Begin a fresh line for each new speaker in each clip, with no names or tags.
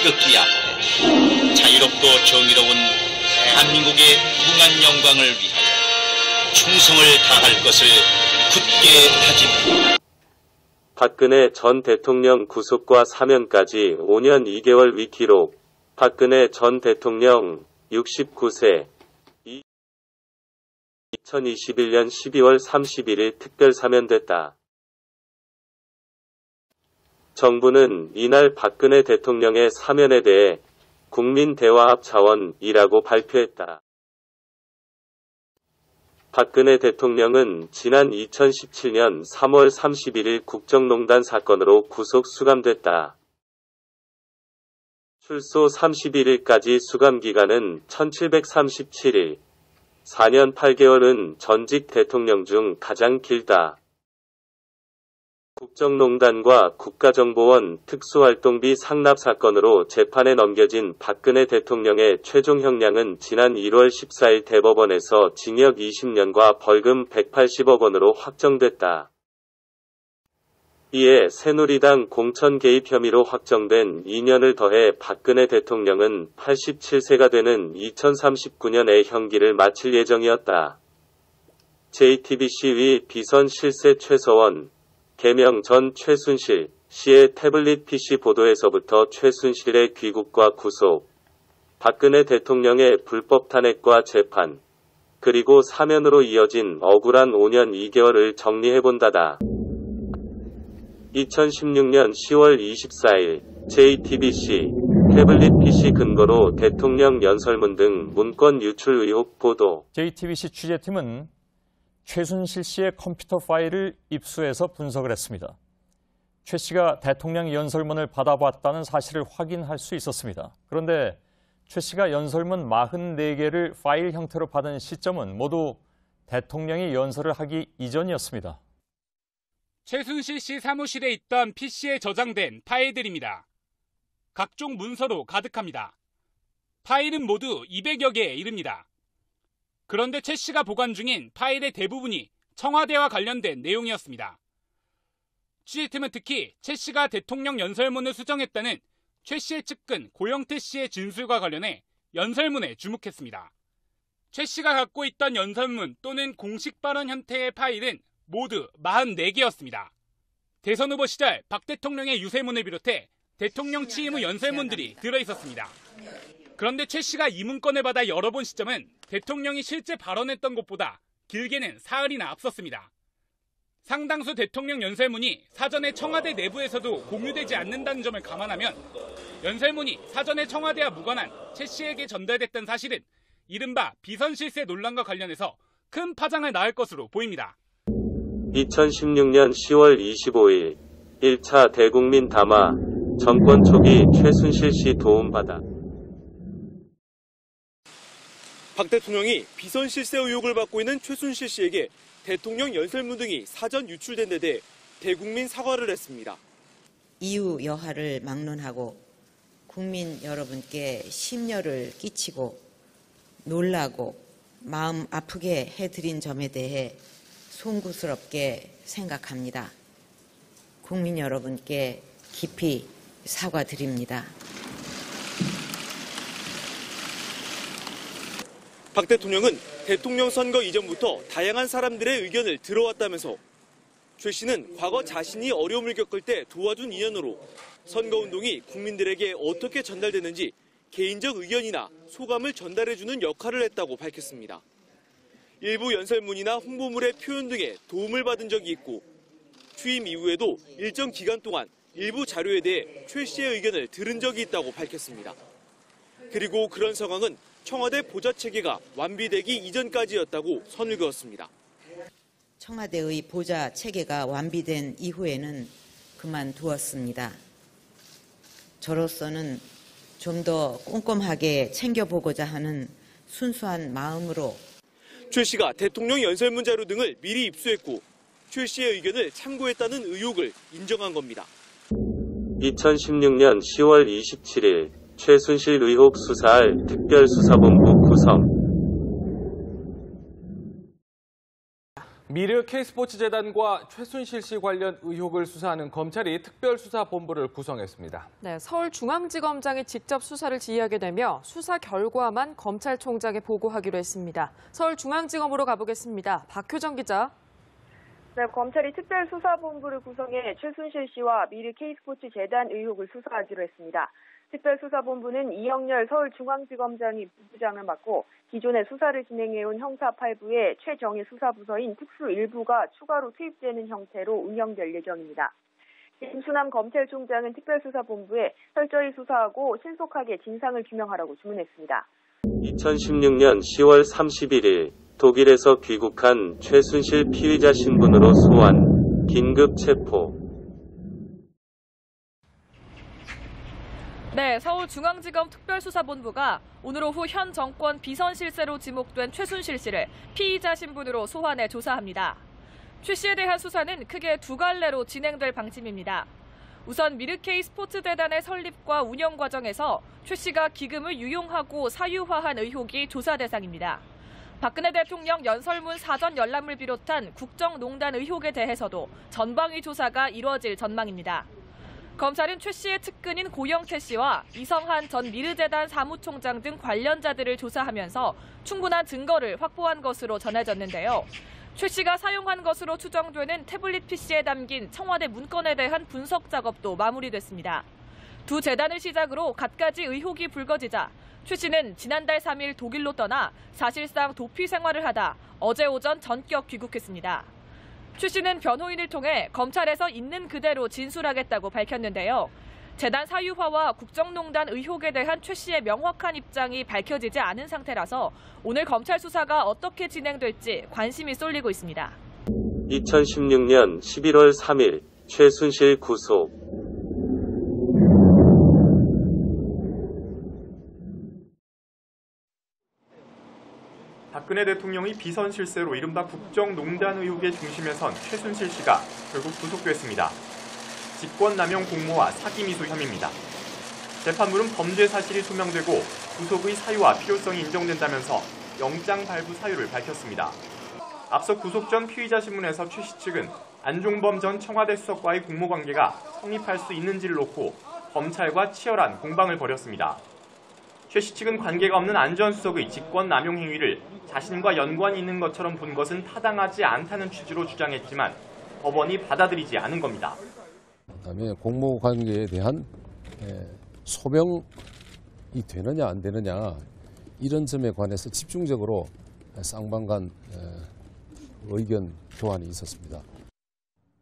태극기 앞에 자유롭고 정의로운 대한민국의 무궁한 영광을 위하여 충성을 다할 것을 굳게 다짐합니다.
박근혜 전 대통령 구속과 사면까지 5년 2개월 위기록. 박근혜 전 대통령 69세 2021년 12월 31일 특별 사면됐다. 정부는 이날 박근혜 대통령의 사면에 대해 국민대화합 차원이라고 발표했다. 박근혜 대통령은 지난 2017년 3월 31일 국정농단 사건으로 구속 수감됐다. 출소 31일까지 수감기간은 1737일, 4년 8개월은 전직 대통령 중 가장 길다. 국정농단과 국가정보원 특수활동비 상납 사건으로 재판에 넘겨진 박근혜 대통령의 최종 형량은 지난 1월 14일 대법원에서 징역 20년과 벌금 180억 원으로 확정됐다. 이에 새누리당 공천 개입 혐의로 확정된 2년을 더해 박근혜 대통령은 87세가 되는 2039년에 형기를 마칠 예정이었다. JTBC 위 비선 실세 최서원, 개명 전 최순실 씨의 태블릿 PC 보도에서부터 최순실의 귀국과 구속, 박근혜 대통령의 불법 탄핵과 재판, 그리고 사면으로 이어진 억울한 5년 2개월을 정리해본다다. 2016년 10월 24일 JTBC 태블릿 PC 근거로 대통령 연설문 등 문건 유출 의혹 보도.
JTBC 취재팀은 최순실 씨의 컴퓨터 파일을 입수해서 분석을 했습니다. 최 씨가 대통령 연설문을 받아봤다는 사실을 확인할 수 있었습니다. 그런데 최 씨가 연설문 44개를 파일 형태로 받은 시점은 모두 대통령이 연설을 하기 이전이었습니다.
최순실 씨 사무실에 있던 PC에 저장된 파일들입니다. 각종 문서로 가득합니다. 파일은 모두 200여 개에 이릅니다. 그런데 최 씨가 보관 중인 파일의 대부분이 청와대와 관련된 내용이었습니다. 취재팀은 특히 최 씨가 대통령 연설문을 수정했다는 최 씨의 측근 고영태 씨의 진술과 관련해 연설문에 주목했습니다. 최 씨가 갖고 있던 연설문 또는 공식 발언 형태의 파일은 모두 44개였습니다. 대선 후보 시절 박 대통령의 유세문을 비롯해 대통령 취임 후 연설문들이 들어있었습니다. 그런데 최 씨가 이 문건을 받아 열어본 시점은 대통령이 실제 발언했던 것보다 길게는 사흘이나 앞섰습니다. 상당수 대통령 연설문이 사전에 청와대 내부에서도 공유되지 않는다는 점을 감안하면 연설문이 사전에 청와대와 무관한 최 씨에게 전달됐던 사실은 이른바 비선실세 논란과 관련해서 큰 파장을 낳을 것으로 보입니다.
2016년 10월 25일 1차 대국민 담화 정권 초기 최순실 씨 도움받아.
박 대통령이 비선 실세 의혹을 받고 있는 최순실 씨에게 대통령 연설문 등이 사전 유출된 데 대해 대국민 사과를 했습니다.
이유 여하를 막론하고 국민 여러분께 심려를 끼치고 놀라고 마음 아프게 해드린 점에 대해 송구스럽게 생각합니다. 국민 여러분께 깊이 사과드립니다.
박 대통령은 대통령 선거 이전부터 다양한 사람들의 의견을 들어왔다면서 최 씨는 과거 자신이 어려움을 겪을 때 도와준 인연으로 선거운동이 국민들에게 어떻게 전달되는지 개인적 의견이나 소감을 전달해주는 역할을 했다고 밝혔습니다. 일부 연설문이나 홍보물의 표현 등에 도움을 받은 적이 있고 취임 이후에도 일정 기간 동안 일부 자료에 대해 최 씨의 의견을 들은 적이 있다고 밝혔습니다. 그리고 그런 상황은 청와대 보좌체계가 완비되기 이전까지였다고 선을 그었습니다.
청와대의 보좌체계가 완비된 이후에는 그만두었습니다. 저로서는 좀 더 꼼꼼하게 챙겨보고자 하는 순수한 마음으로
최 씨가 대통령 연설문 자료 등을 미리 입수했고 최 씨의 의견을 참고했다는 의혹을 인정한 겁니다.
2016년 10월 27일 최순실 의혹 수사할 특별수사본부 구성.
미르 K스포츠재단과 최순실 씨 관련 의혹을 수사하는 검찰이 특별수사본부를 구성했습니다.
네, 서울중앙지검장이 직접 수사를 지휘하게 되며 수사 결과만 검찰총장에 보고하기로 했습니다. 서울중앙지검으로 가보겠습니다. 박효정 기자.
네, 검찰이 특별수사본부를 구성해 최순실 씨와 미르 K스포츠재단 의혹을 수사하기로 했습니다. 특별수사본부는 이영렬 서울중앙지검장이 부부장을 맡고 기존에 수사를 진행해온 형사 8부에 최정예 수사부서인 특수 1부가 추가로 투입되는 형태로 운영될 예정입니다. 김수남 검찰총장은 특별수사본부에 철저히 수사하고 신속하게 진상을 규명하라고 주문했습니다.
2016년 10월 31일 독일에서 귀국한 최순실 피의자 신분으로 소환, 긴급 체포.
네, 서울중앙지검 특별수사본부가 오늘 오후 현 정권 비선실세로 지목된 최순실 씨를 피의자 신분으로 소환해 조사합니다. 최 씨에 대한 수사는 크게 두 갈래로 진행될 방침입니다. 우선 미르 K스포츠재단의 설립과 운영 과정에서 최 씨가 기금을 유용하고 사유화한 의혹이 조사 대상입니다. 박근혜 대통령 연설문 사전 열람을 비롯한 국정농단 의혹에 대해서도 전방위 조사가 이루어질 전망입니다. 검찰은 최 씨의 측근인 고영태 씨와 이성한 전 미르재단 사무총장 등 관련자들을 조사하면서 충분한 증거를 확보한 것으로 전해졌는데요. 최 씨가 사용한 것으로 추정되는 태블릿 PC에 담긴 청와대 문건에 대한 분석 작업도 마무리됐습니다. 두 재단을 시작으로 갖가지 의혹이 불거지자 최 씨는 지난달 3일 독일로 떠나 사실상 도피 생활을 하다 어제 오전 전격 귀국했습니다. 최 씨는 변호인을 통해 검찰에서 있는 그대로 진술하겠다고 밝혔는데요. 재단 사유화와 국정농단 의혹에 대한 최 씨의 명확한 입장이 밝혀지지 않은 상태라서 오늘 검찰 수사가 어떻게 진행될지 관심이 쏠리고 있습니다.
2016년 11월 3일 최순실 구속.
박근혜 대통령이 비선 실세로 이른바 국정농단 의혹의 중심에 선 최순실 씨가 결국 구속됐습니다. 직권남용 공모와 사기 미수 혐의입니다. 재판부는 범죄 사실이 소명되고 구속의 사유와 필요성이 인정된다면서 영장 발부 사유를 밝혔습니다. 앞서 구속 전 피의자 신문에서 최 씨 측은 안종범 전 청와대 수석과의 공모관계가 성립할 수 있는지를 놓고 검찰과 치열한 공방을 벌였습니다. 최 씨 측은 관계가 없는 안 전 수석의 직권남용 행위를 자신과 연관이 있는 것처럼 본 것은 타당하지 않다는 취지로 주장했지만 법원이 받아들이지 않은 겁니다.
그다음에 공모 관계에 대한 소명이 되느냐 안 되느냐 이런 점에 관해서 집중적으로 쌍방 간 의견 교환이 있었습니다.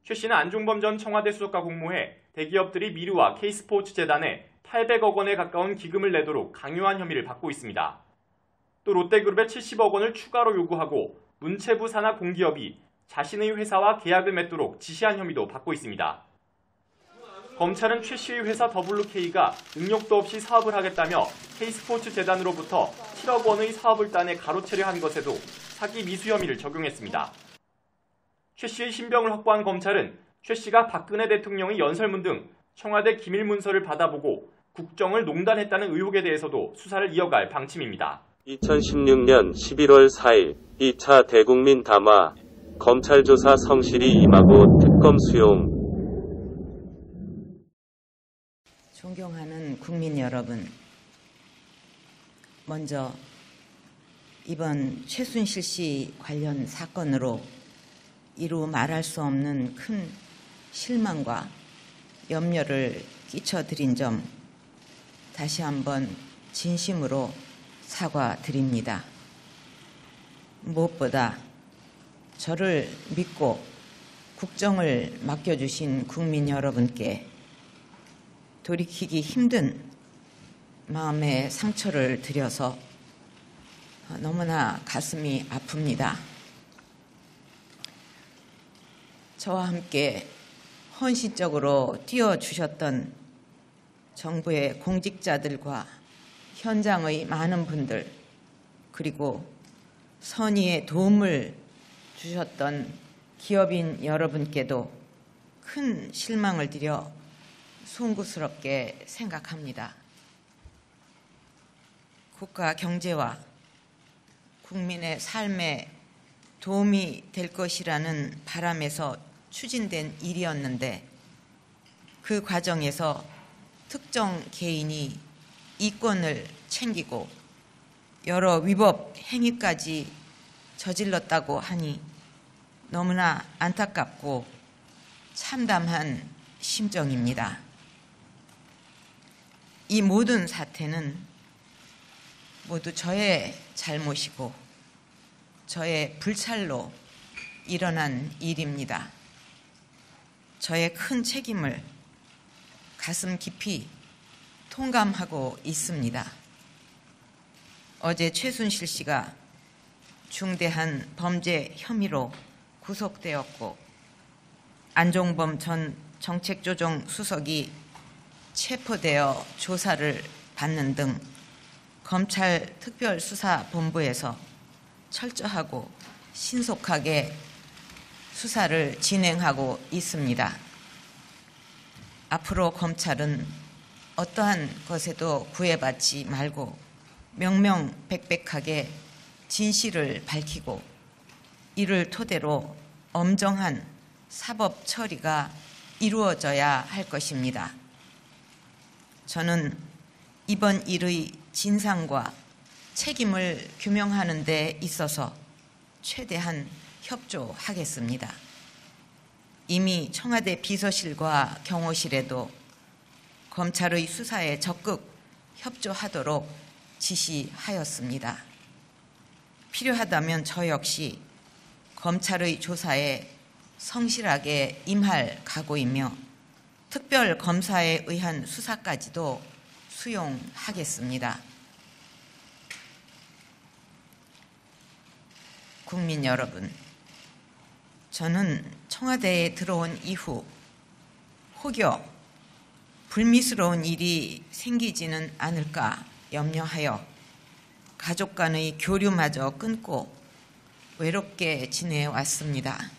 최 씨는 안종범 전 청와대 수석과 공모해 대기업들이 미르와 K스포츠재단에 800억 원에 가까운 기금을 내도록 강요한 혐의를 받고 있습니다. 또 롯데그룹에 70억 원을 추가로 요구하고 문체부 산하 공기업이 자신의 회사와 계약을 맺도록 지시한 혐의도 받고 있습니다. 검찰은 최 씨의 회사 WK가 능력도 없이 사업을 하겠다며 K스포츠재단으로부터 7억 원의 사업을 따내 가로채려 한 것에도 사기 미수 혐의를 적용했습니다. 최 씨의 신병을 확보한 검찰은 최 씨가 박근혜 대통령의 연설문 등 청와대 기밀 문서를 받아보고 국정을 농단했다는 의혹에 대해서도 수사를 이어갈 방침입니다.
2016년 11월 4일 2차 대국민 담화, 검찰 조사 성실히 임하고 특검 수용.
존경하는 국민 여러분, 먼저 이번 최순실 씨 관련 사건으로 이루 말할 수 없는 큰 실망과 염려를 끼쳐드린 점 다시 한번 진심으로 사과드립니다. 무엇보다 저를 믿고 국정을 맡겨주신 국민 여러분께 돌이키기 힘든 마음의 상처를 드려서 너무나 가슴이 아픕니다. 저와 함께 헌신적으로 뛰어주셨던 정부의 공직자들과 현장의 많은 분들, 그리고 선의의 도움을 주셨던 기업인 여러분께도 큰 실망을 드려 송구스럽게 생각합니다. 국가 경제와 국민의 삶의 도움이 될 것이라는 바람에서 추진된 일이었는데 그 과정에서 특정 개인이 이권을 챙기고 여러 위법 행위까지 저질렀다고 하니 너무나 안타깝고 참담한 심정입니다. 이 모든 사태는 모두 저의 잘못이고 저의 불찰로 일어난 일입니다. 저의 큰 책임을 가슴 깊이 통감하고 있습니다. 어제 최순실 씨가 중대한 범죄 혐의로 구속되었고 안종범 전 정책조정수석이 체포되어 조사를 받는 등 검찰 특별수사본부에서 철저하고 신속하게 수사를 진행하고 있습니다. 앞으로 검찰은 어떠한 것에도 구애받지 말고 명명백백하게 진실을 밝히고 이를 토대로 엄정한 사법 처리가 이루어져야 할 것입니다. 저는 이번 일의 진상과 책임을 규명하는 데 있어서 최대한 협조하겠습니다. 이미 청와대 비서실과 경호실에도 검찰의 수사에 적극 협조하도록 지시하였습니다. 필요하다면 저 역시 검찰의 조사에 성실하게 임할 각오이며 특별검사에 의한 수사까지도 수용하겠습니다. 국민 여러분, 저는 청와대에 들어온 이후 혹여 불미스러운 일이 생기지는 않을까 염려하여 가족 간의 교류마저 끊고 외롭게 지내왔습니다.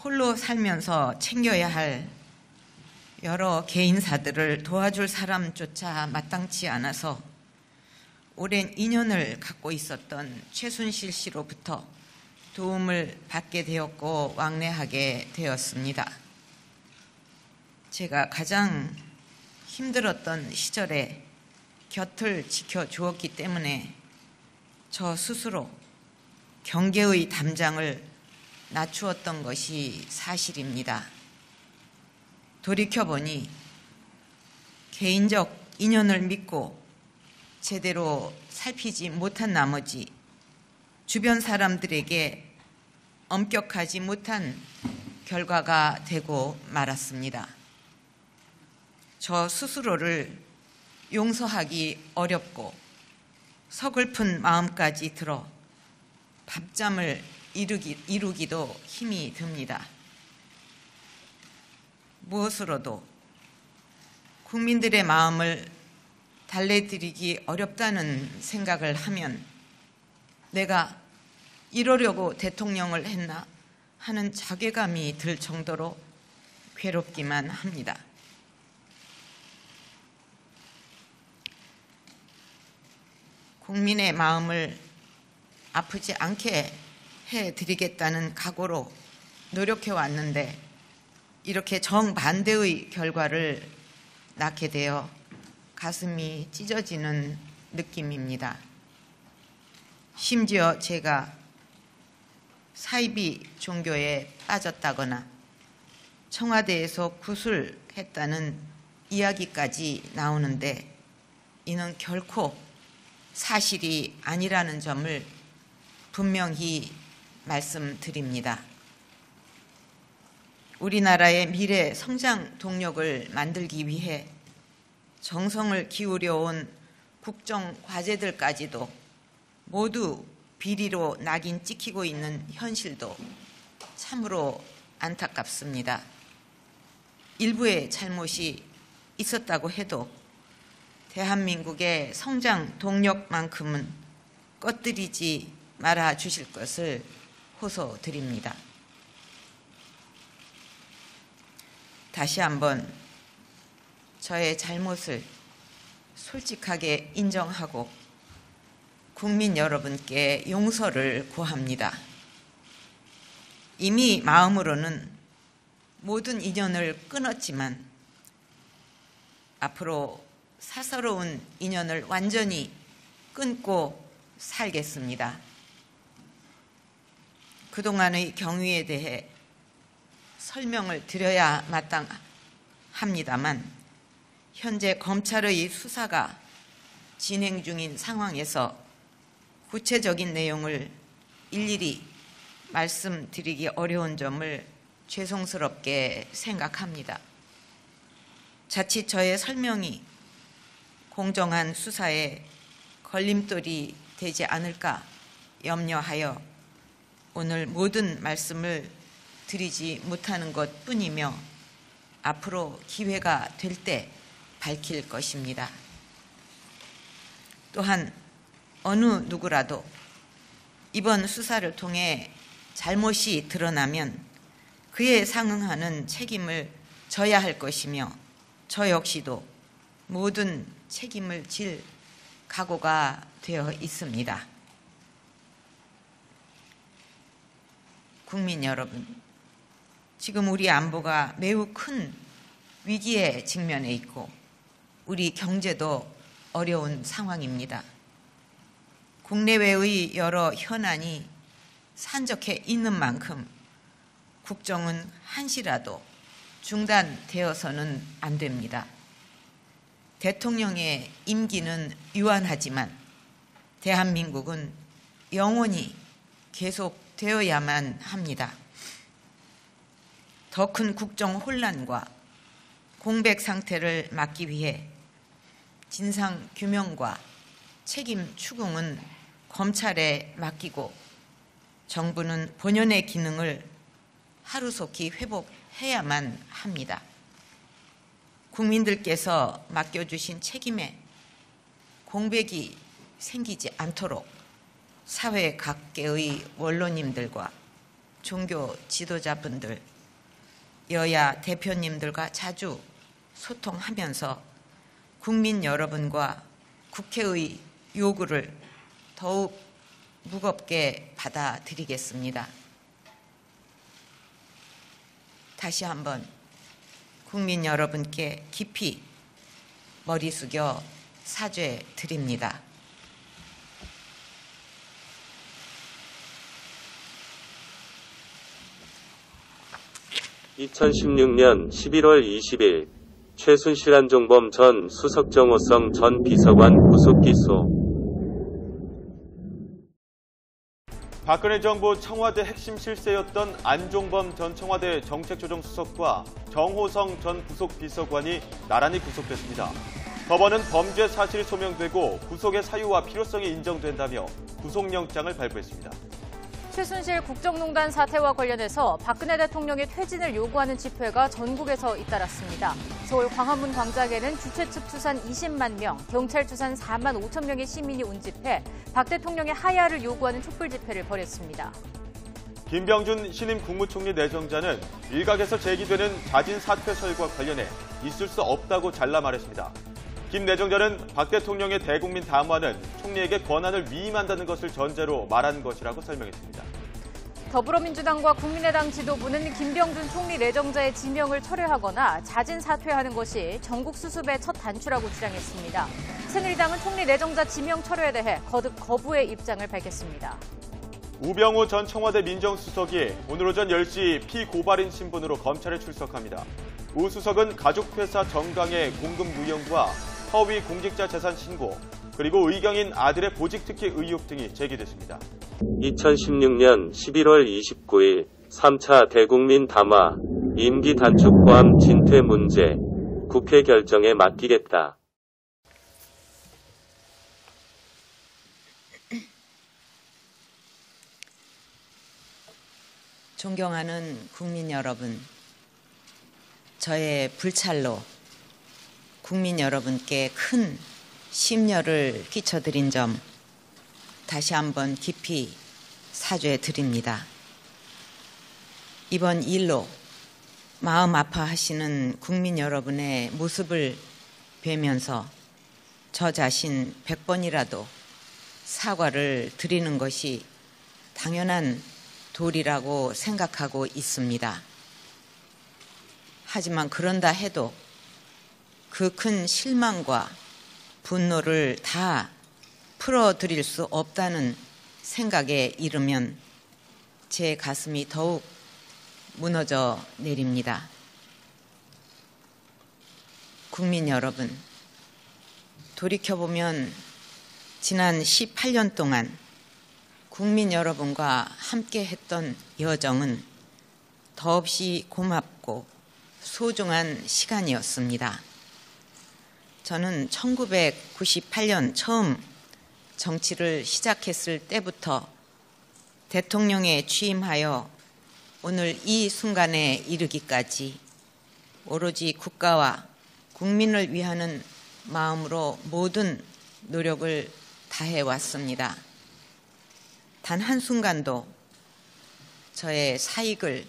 홀로 살면서 챙겨야 할 여러 개인사들을 도와줄 사람조차 마땅치 않아서 오랜 인연을 갖고 있었던 최순실 씨로부터 도움을 받게 되었고 왕래하게 되었습니다. 제가 가장 힘들었던 시절에 곁을 지켜주었기 때문에 저 스스로 경계의 담장을 낮추었던 것이 사실입니다. 돌이켜보니 개인적 인연을 믿고 제대로 살피지 못한 나머지 주변 사람들에게 엄격하지 못한 결과가 되고 말았습니다. 저 스스로를 용서하기 어렵고 서글픈 마음까지 들어 밤잠을 이루기도 힘이 듭니다. 무엇으로도 국민들의 마음을 달래드리기 어렵다는 생각을 하면 내가 이러려고 대통령을 했나 하는 자괴감이 들 정도로 괴롭기만 합니다. 국민의 마음을 아프지 않게 해드리겠다는 각오로 노력해 왔는데 이렇게 정반대의 결과를 낳게 되어 가슴이 찢어지는 느낌입니다. 심지어 제가 사이비 종교에 빠졌다거나 청와대에서 구술했다는 이야기까지 나오는데 이는 결코 사실이 아니라는 점을 분명히 말씀드립니다. 우리나라의 미래 성장 동력을 만들기 위해 정성을 기울여온 국정 과제들까지도 모두 비리로 낙인 찍히고 있는 현실도 참으로 안타깝습니다. 일부의 잘못이 있었다고 해도 대한민국의 성장 동력만큼은 꺼뜨리지 말아 주실 것을 호소드립니다. 다시 한번 저의 잘못을 솔직하게 인정하고 국민 여러분께 용서를 구합니다. 이미 마음으로는 모든 인연을 끊었지만 앞으로 사서로운 인연을 완전히 끊고 살겠습니다. 그동안의 경위에 대해 설명을 드려야 마땅합니다만 현재 검찰의 수사가 진행 중인 상황에서 구체적인 내용을 일일이 말씀드리기 어려운 점을 죄송스럽게 생각합니다. 자칫 저의 설명이 공정한 수사에 걸림돌이 되지 않을까 염려하여 오늘 모든 말씀을 드리지 못하는 것뿐이며 앞으로 기회가 될 때 밝힐 것입니다. 또한 어느 누구라도 이번 수사를 통해 잘못이 드러나면 그에 상응하는 책임을 져야 할 것이며 저 역시도 모든 책임을 질 각오가 되어 있습니다. 국민 여러분, 지금 우리 안보가 매우 큰 위기에 직면해 있고 우리 경제도 어려운 상황입니다. 국내외의 여러 현안이 산적해 있는 만큼 국정은 한시라도 중단되어서는 안 됩니다. 대통령의 임기는 유한하지만 대한민국은 영원히 계속되어야만 합니다. 더 큰 국정 혼란과 공백 상태를 막기 위해 진상 규명과 책임 추궁은 검찰에 맡기고 정부는 본연의 기능을 하루속히 회복해야만 합니다. 국민들께서 맡겨주신 책임에 공백이 생기지 않도록 사회 각계의 원로님들과 종교 지도자분들, 여야 대표님들과 자주 소통하면서 국민 여러분과 국회의 요구를 더욱 무겁게 받아들이겠습니다. 다시 한번 국민 여러분께 깊이 머리 숙여 사죄드립니다.
(2016년 11월 20일) 최순실 안종범 전 수석정호성 전 비서관 구속 기소.
박근혜 정부 청와대 핵심 실세였던 안종범 전 청와대 정책조정수석과 정호성 전 부속비서관이 나란히 구속됐습니다. 법원은 범죄 사실이 소명되고 구속의 사유와 필요성이 인정된다며 구속영장을 발부했습니다.
최순실 국정농단 사태와 관련해서 박근혜 대통령의 퇴진을 요구하는 집회가 전국에서 잇따랐습니다. 서울 광화문 광장에는 주최 측 추산 20만 명, 경찰 추산 4만 5천 명의 시민이 운집해 박 대통령의 하야를 요구하는 촛불 집회를 벌였습니다.
김병준 신임 국무총리 내정자는 일각에서 제기되는 자진 사퇴설과 관련해 있을 수 없다고 잘라 말했습니다. 김 내정자는 박 대통령의 대국민 담화는 총리에게 권한을 위임한다는 것을 전제로 말한 것이라고 설명했습니다.
더불어민주당과 국민의당 지도부는 김병준 총리 내정자의 지명을 철회하거나 자진 사퇴하는 것이 전국 수습의 첫 단추라고 주장했습니다. 새누리당은 총리 내정자 지명 철회에 대해 거듭 거부의 입장을 밝혔습니다.
우병우 전 청와대 민정수석이 오늘 오전 10시 피고발인 신분으로 검찰에 출석합니다. 우 수석은 가족회사 정강의 공급 유형과 허위 공직자 재산 신고, 그리고 의경인 아들의 보직 특혜 의혹 등이 제기됐습니다.
2016년 11월 29일 3차 대국민 담화, 임기 단축 포함 진퇴 문제, 국회 결정에 맡기겠다.
존경하는 국민 여러분, 저의 불찰로 국민 여러분께 큰 심려를 끼쳐드린 점 다시 한번 깊이 사죄드립니다. 이번 일로 마음 아파하시는 국민 여러분의 모습을 뵈면서 저 자신 100번이라도 사과를 드리는 것이 당연한 도리라고 생각하고 있습니다. 하지만 그런다 해도 그 큰 실망과 분노를 다 풀어드릴 수 없다는 생각에 이르면 제 가슴이 더욱 무너져 내립니다. 국민 여러분, 돌이켜보면 지난 18년 동안 국민 여러분과 함께 했던 여정은 더없이 고맙고 소중한 시간이었습니다. 저는 1998년 처음 정치를 시작했을 때부터 대통령에 취임하여 오늘 이 순간에 이르기까지 오로지 국가와 국민을 위하는 마음으로 모든 노력을 다해왔습니다. 단 한순간도 저의 사익을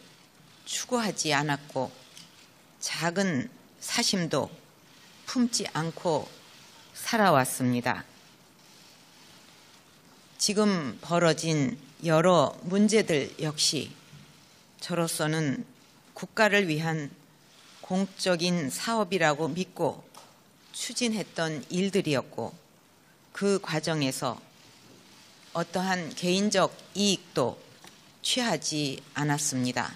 추구하지 않았고 작은 사심도 품지 않고 살아왔습니다. 지금 벌어진 여러 문제들 역시 저로서는 국가를 위한 공적인 사업이라고 믿고 추진했던 일들이었고 그 과정에서 어떠한 개인적 이익도 취하지 않았습니다.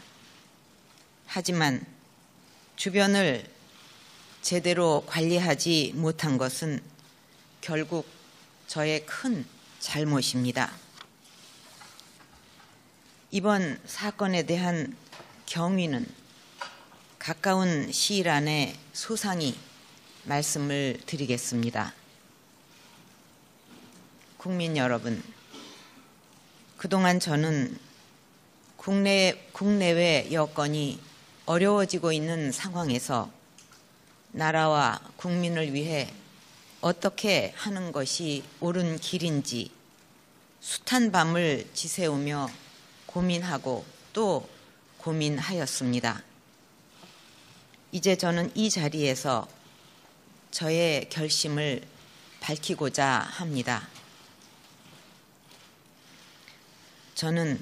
하지만 주변을 제대로 관리하지 못한 것은 결국 저의 큰 잘못입니다. 이번 사건에 대한 경위는 가까운 시일 안에 소상히 말씀을 드리겠습니다. 국민 여러분, 그동안 저는 국내외 여건이 어려워지고 있는 상황에서 나라와 국민을 위해 어떻게 하는 것이 옳은 길인지 숱한 밤을 지새우며 고민하고 또 고민하였습니다. 이제 저는 이 자리에서 저의 결심을 밝히고자 합니다. 저는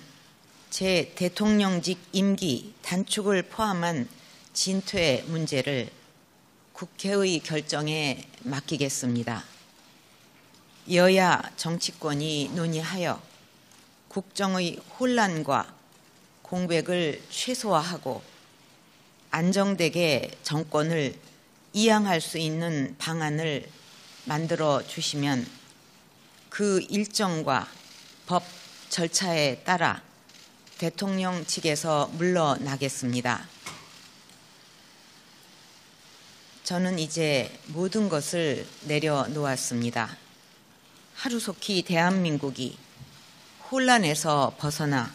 제 대통령직 임기 단축을 포함한 진퇴 문제를 국회의 결정에 맡기겠습니다. 여야 정치권이 논의하여 국정의 혼란과 공백을 최소화하고 안정되게 정권을 이양할 수 있는 방안을 만들어 주시면 그 일정과 법 절차에 따라 대통령 측에서 물러나겠습니다. 저는 이제 모든 것을 내려놓았습니다. 하루속히 대한민국이 혼란에서 벗어나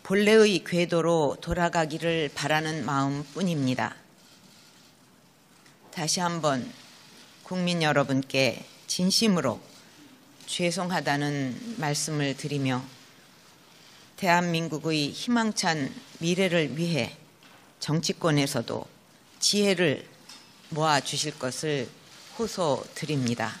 본래의 궤도로 돌아가기를 바라는 마음뿐입니다. 다시 한번 국민 여러분께 진심으로 죄송하다는 말씀을 드리며 대한민국의 희망찬 미래를 위해 정치권에서도 지혜를 모아주실 것을 호소드립니다.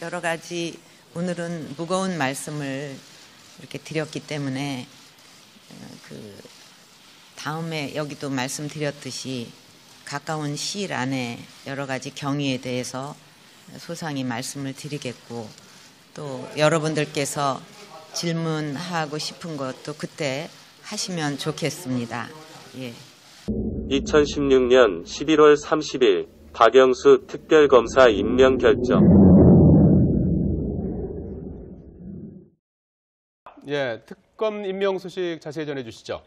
여러 가지 오늘은 무거운 말씀을 이렇게 드렸기 때문에 다음에 여기도 말씀드렸듯이 가까운 시일 안에 여러 가지 경위에 대해서 소상히 말씀을 드리겠고 또 여러분들께서 질문하고 싶은 것도 그때 하시면 좋겠습니다. 예.
2016년 11월 30일 박영수 특별검사 임명 결정.
예, 특검 임명 소식 자세히 전해주시죠.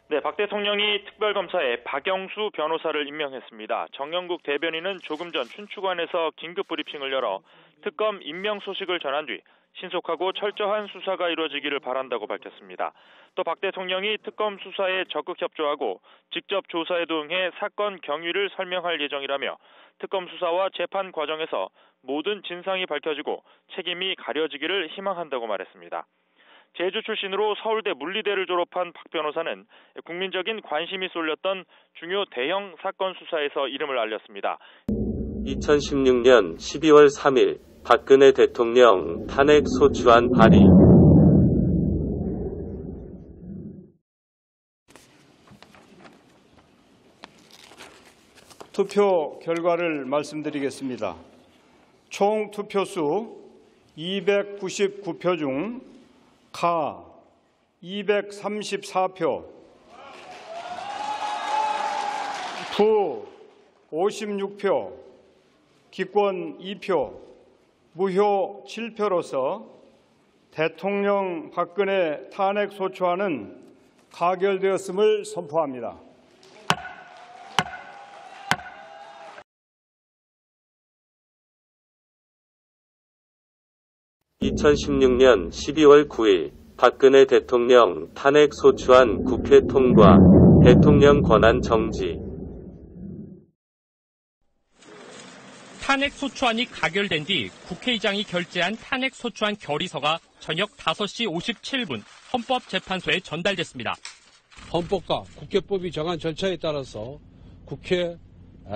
네, 박 대통령이 특별검사에 박영수 변호사를 임명했습니다. 정영국 대변인은 조금 전 춘추관에서 긴급 브리핑을 열어 특검 임명 소식을 전한 뒤 신속하고 철저한 수사가 이루어지기를 바란다고 밝혔습니다. 또 박 대통령이 특검 수사에 적극 협조하고 직접 조사에도 응해 사건 경위를 설명할 예정이라며 특검 수사와 재판 과정에서 모든 진상이 밝혀지고 책임이 가려지기를 희망한다고 말했습니다.
제주 출신으로 서울대 물리대를 졸업한 박 변호사는 국민적인 관심이 쏠렸던 중요 대형 사건 수사에서 이름을 알렸습니다.
2016년 12월 3일 박근혜 대통령 탄핵 소추안 발의.
투표 결과를 말씀드리겠습니다. 총 투표수 299표 중 가 234표, 부 56표, 기권 2표, 무효 7표로서 대통령 박근혜 탄핵 소추안은 가결되었음을 선포합니다.
(2016년 12월 9일) 박근혜 대통령 탄핵 소추안 국회 통과, 대통령 권한 정지.
탄핵 소추안이 가결된 뒤 국회의장이 결재한 탄핵 소추안 결의서가 저녁 5시 57분 헌법재판소에 전달됐습니다.
헌법과 국회법이 정한 절차에 따라서 국회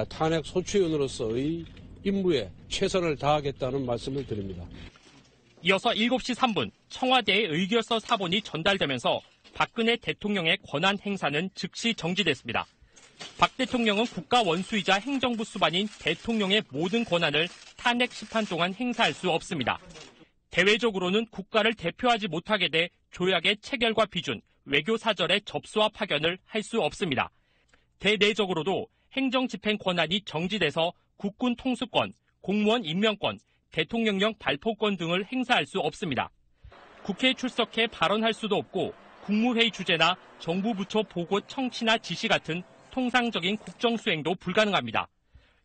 탄핵 소추위원으로서의 임무에 최선을 다하겠다는 말씀을 드립니다.
이어서 7시 3분 청와대의 의결서 사본이 전달되면서 박근혜 대통령의 권한 행사는 즉시 정지됐습니다. 박 대통령은 국가 원수이자 행정부 수반인 대통령의 모든 권한을 탄핵 심판 동안 행사할 수 없습니다. 대외적으로는 국가를 대표하지 못하게 돼 조약의 체결과 비준, 외교 사절의 접수와 파견을 할 수 없습니다. 대내적으로도 행정집행 권한이 정지돼서 국군 통수권, 공무원 임명권, 대통령령 발포권 등을 행사할 수 없습니다. 국회에 출석해 발언할 수도 없고 국무회의 주재나 정부 부처 보고 청취나 지시 같은 통상적인 국정수행도 불가능합니다.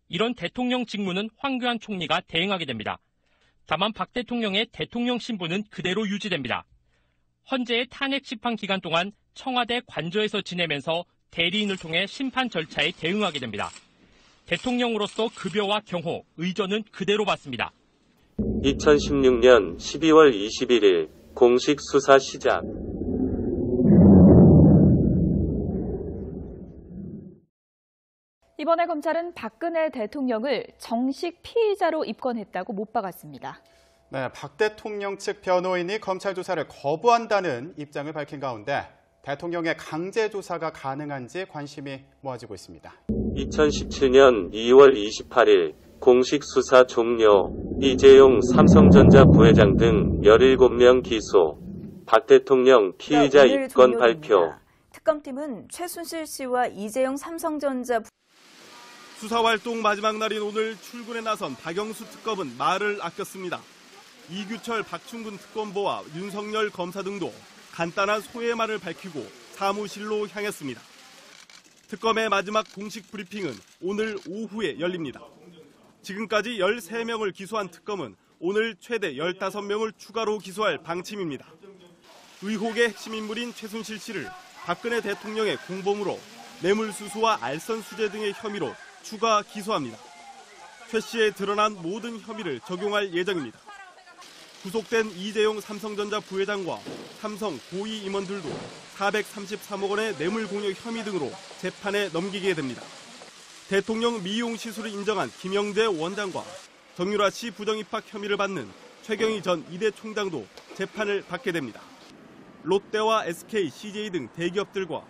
이런 대통령 직무는 황교안 총리가 대행하게 됩니다. 다만 박 대통령의 대통령 신분은 그대로 유지됩니다. 헌재의 탄핵 심판 기간 동안 청와대 관저에서 지내면서 대리인을 통해 심판 절차에 대응하게 됩니다. 대통령으로서 급여와 경호, 의전은 그대로 받습니다.
2016년 12월 21일 공식 수사 시작.
이번에 검찰은 박근혜 대통령을 정식 피의자로 입건했다고 못 박았습니다.
네, 박 대통령 측 변호인이 검찰 조사를 거부한다는 입장을 밝힌 가운데 대통령의 강제 조사가 가능한지 관심이 모아지고 있습니다.
2017년 2월 28일 공식 수사 종료. 이재용 삼성전자 부회장 등 17명 기소. 박 대통령 피의자 입건 발표.
특검팀은 최순실 씨와 이재용 삼성전자
수사활동 마지막 날인 오늘 출근에 나선 박영수 특검은 말을 아꼈습니다. 이규철, 박충근 특검보와 윤석열 검사 등도 간단한 소회말을 밝히고 사무실로 향했습니다. 특검의 마지막 공식 브리핑은 오늘 오후에 열립니다. 지금까지 13명을 기소한 특검은 오늘 최대 15명을 추가로 기소할 방침입니다. 의혹의 핵심 인물인 최순실 씨를 박근혜 대통령의 공범으로 뇌물수수와 알선수재 등의 혐의로 추가 기소합니다. 최 씨에 드러난 모든 혐의를 적용할 예정입니다. 구속된 이재용 삼성전자 부회장과 삼성 고위 임원들도 433억 원의 뇌물공여 혐의 등으로 재판에 넘기게 됩니다. 대통령 미용 시술을 인정한 김영재 원장과 정유라 씨 부정입학 혐의를 받는 최경희 전 이대 총장도 재판을 받게 됩니다. 롯데와 SK, CJ 등 대기업들과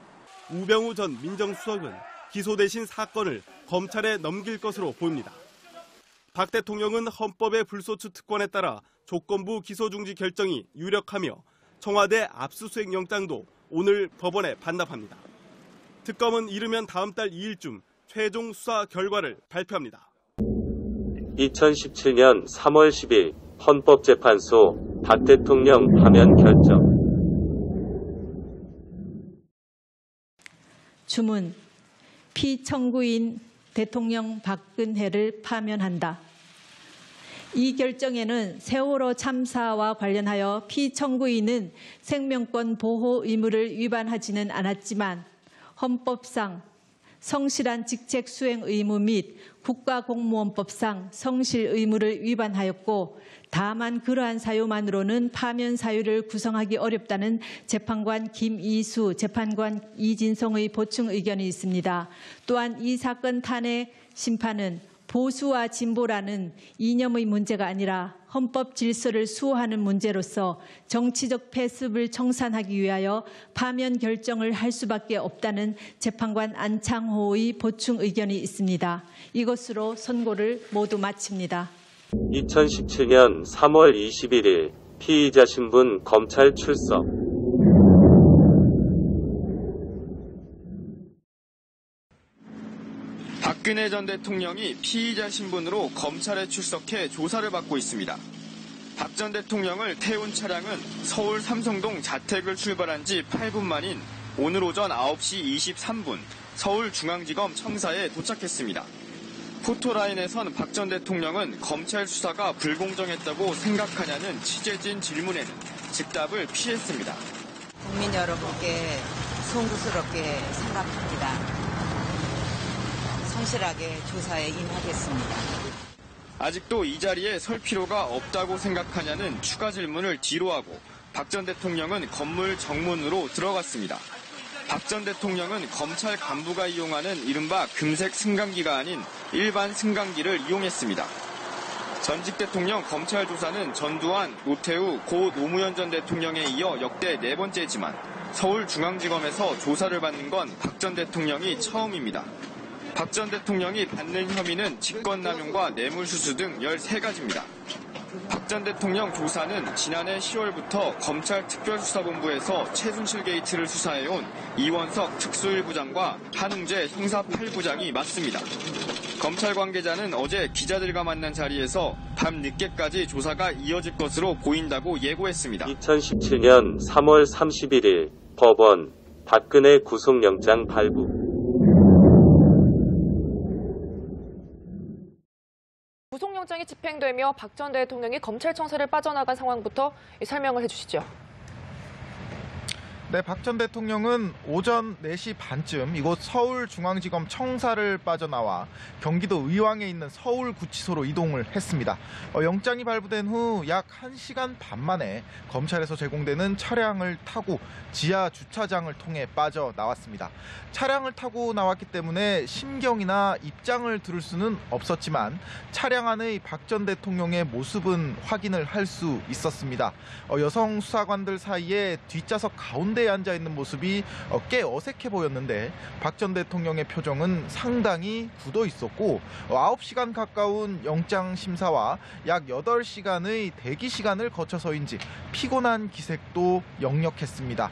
우병우 전 민정수석은 기소되신 사건을 검찰에 넘길 것으로 보입니다. 박 대통령은 헌법의 불소추 특권에 따라 조건부 기소 중지 결정이 유력하며 청와대 압수수색 영장도 오늘 법원에 반납합니다. 특검은 이르면 다음 달 2일쯤 최종 수사 결과를 발표합니다.
2017년 3월 10일 헌법재판소 박 대통령 파면 결정.
주문. 피청구인 대통령 박근혜를 파면한다. 이 결정에는 세월호 참사와 관련하여 피청구인은 생명권 보호 의무를 위반하지는 않았지만 헌법상 성실한 직책 수행 의무 및 국가공무원법상 성실 의무를 위반하였고 다만 그러한 사유만으로는 파면 사유를 구성하기 어렵다는 재판관 김이수, 재판관 이진성의 보충 의견이 있습니다. 또한 이 사건 탄핵 심판은 보수와 진보라는 이념의 문제가 아니라 헌법 질서를 수호하는 문제로서 정치적 패습을 청산하기 위하여 파면 결정을 할 수밖에 없다는 재판관 안창호의 보충 의견이 있습니다. 이것으로 선고를 모두 마칩니다.
2017년 3월 21일 피의자 신분 검찰 출석.
박근혜 전 대통령이 피의자 신분으로 검찰에 출석해 조사를 받고 있습니다. 박 전 대통령을 태운 차량은 서울 삼성동 자택을 출발한 지 8분 만인 오늘 오전 9시 23분 서울중앙지검 청사에 도착했습니다. 포토라인에선 박 전 대통령은 검찰 수사가 불공정했다고 생각하냐는 취재진 질문에는 즉답을 피했습니다.
국민 여러분께 송구스럽게 생각합니다. 성실하게 조사에 임하겠습니다.
아직도 이 자리에 설 필요가 없다고 생각하냐는 추가 질문을 뒤로하고 박 전 대통령은 건물 정문으로 들어갔습니다. 박 전 대통령은 검찰 간부가 이용하는 이른바 금색 승강기가 아닌 일반 승강기를 이용했습니다. 전직 대통령 검찰 조사는 전두환, 노태우, 고 노무현 전 대통령에 이어 역대 4번째지만 서울중앙지검에서 조사를 받는 건 박 전 대통령이 처음입니다. 박 전 대통령이 받는 혐의는 직권남용과 뇌물수수 등 13가지입니다. 박 전 대통령 조사는 지난해 10월부터 검찰 특별수사본부에서 최순실 게이트를 수사해온 이원석 특수일부장과 한웅재 형사 8부장이 맡습니다. 검찰 관계자는 어제 기자들과 만난 자리에서 밤 늦게까지 조사가 이어질 것으로 보인다고 예고했습니다.
2017년 3월 31일 법원 박근혜 구속영장 발부.
구속영장이 집행되며 박 전 대통령이 검찰청사를 빠져나간 상황부터 설명을 해주시죠.
네, 박 전 대통령은 오전 4시 반쯤 이곳 서울중앙지검 청사를 빠져나와 경기도 의왕에 있는 서울구치소로 이동을 했습니다. 영장이 발부된 후 약 1시간 반 만에 검찰에서 제공되는 차량을 타고 지하 주차장을 통해 빠져나왔습니다. 차량을 타고 나왔기 때문에 심경이나 입장을 들을 수는 없었지만 차량 안의 박 전 대통령의 모습은 확인을 할 수 있었습니다. 여성 수사관들 사이에 뒷좌석 가운데에 앉아 있는 모습이 꽤 어색해 보였는데 박 전 대통령의 표정은 상당히 굳어 있었고 9시간 가까운 영장 심사와 약 8시간의 대기 시간을 거쳐서인지 피곤한 기색도 역력했습니다.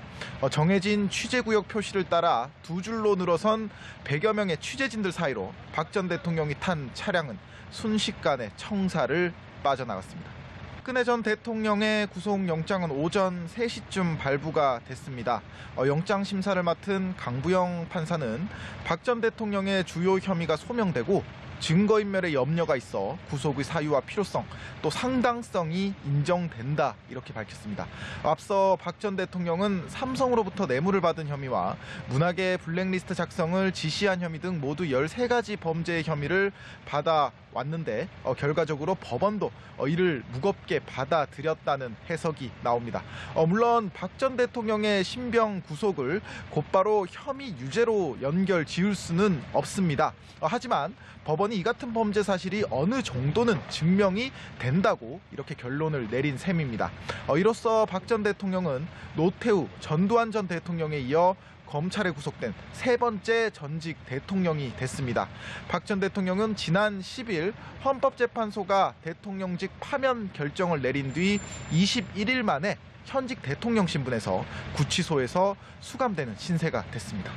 정해진 취재구역 표시를 따라 두 줄로 늘어선 100여 명의 취재진들 사이로 박 전 대통령이 탄 차량은 순식간에 청사를 빠져나갔습니다. 박근혜 전 대통령의 구속영장은 오전 3시쯤 발부가 됐습니다. 영장 심사를 맡은 강부영 판사는 박 전 대통령의 주요 혐의가 소명되고 증거인멸의 염려가 있어 구속의 사유와 필요성 또 상당성이 인정된다 이렇게 밝혔습니다. 앞서 박 전 대통령은 삼성으로부터 뇌물을 받은 혐의와 문학의 블랙리스트 작성을 지시한 혐의 등 모두 13가지 범죄의 혐의를 받아왔는데 결과적으로 법원도 이를 무겁게 받아들였다는 해석이 나옵니다. 물론 박 전 대통령의 신병 구속을 곧바로 혐의 유죄로 연결 지을 수는 없습니다. 하지만 법원이 이 같은 범죄 사실이 어느 정도는 증명이 된다고 이렇게 결론을 내린 셈입니다. 이로써 박 전 대통령은 노태우, 전두환 전 대통령에 이어 검찰에 구속된 3번째 전직 대통령이 됐습니다. 박 전 대통령은 지난 10일 헌법재판소가 대통령직 파면 결정을 내린 뒤 21일 만에 현직 대통령 신분에서 구치소에서 수감되는 신세가 됐습니다.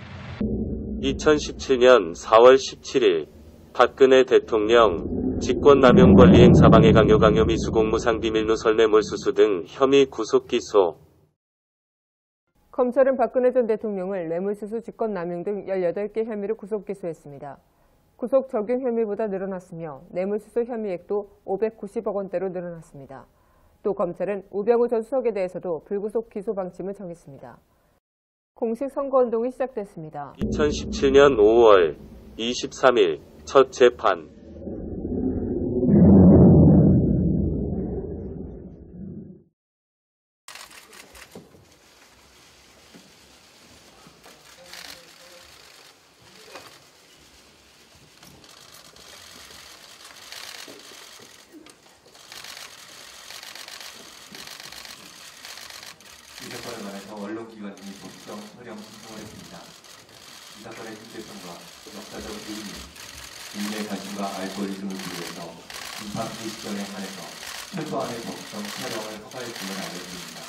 2017년 4월 17일 박근혜 대통령 직권남용 권리행사 방해 강요 미수 공무상 비밀누설 뇌물수수 등 혐의 구속 기소.
검찰은 박근혜 전 대통령을 뇌물수수 직권남용 등 18개 혐의로 구속 기소했습니다. 구속 적용 혐의보다 늘어났으며 뇌물수수 혐의액도 590억 원대로 늘어났습니다. 또 검찰은 우병우 전 수석에 대해서도 불구속 기소 방침을 정했습니다. 공식 선거운동이 시작됐습니다.
2017년 5월 23일 첫 재판.
이 사건에 관해서 언론기관이 법정 서령 신청을 했습니다. 이 사건의 실제성과 역사적 의미, 국민의 관심과 알 권리 등을 위해서 입학 시점에 한해서 최소한의 법정 촬영을 허가했음을 알려드립니다.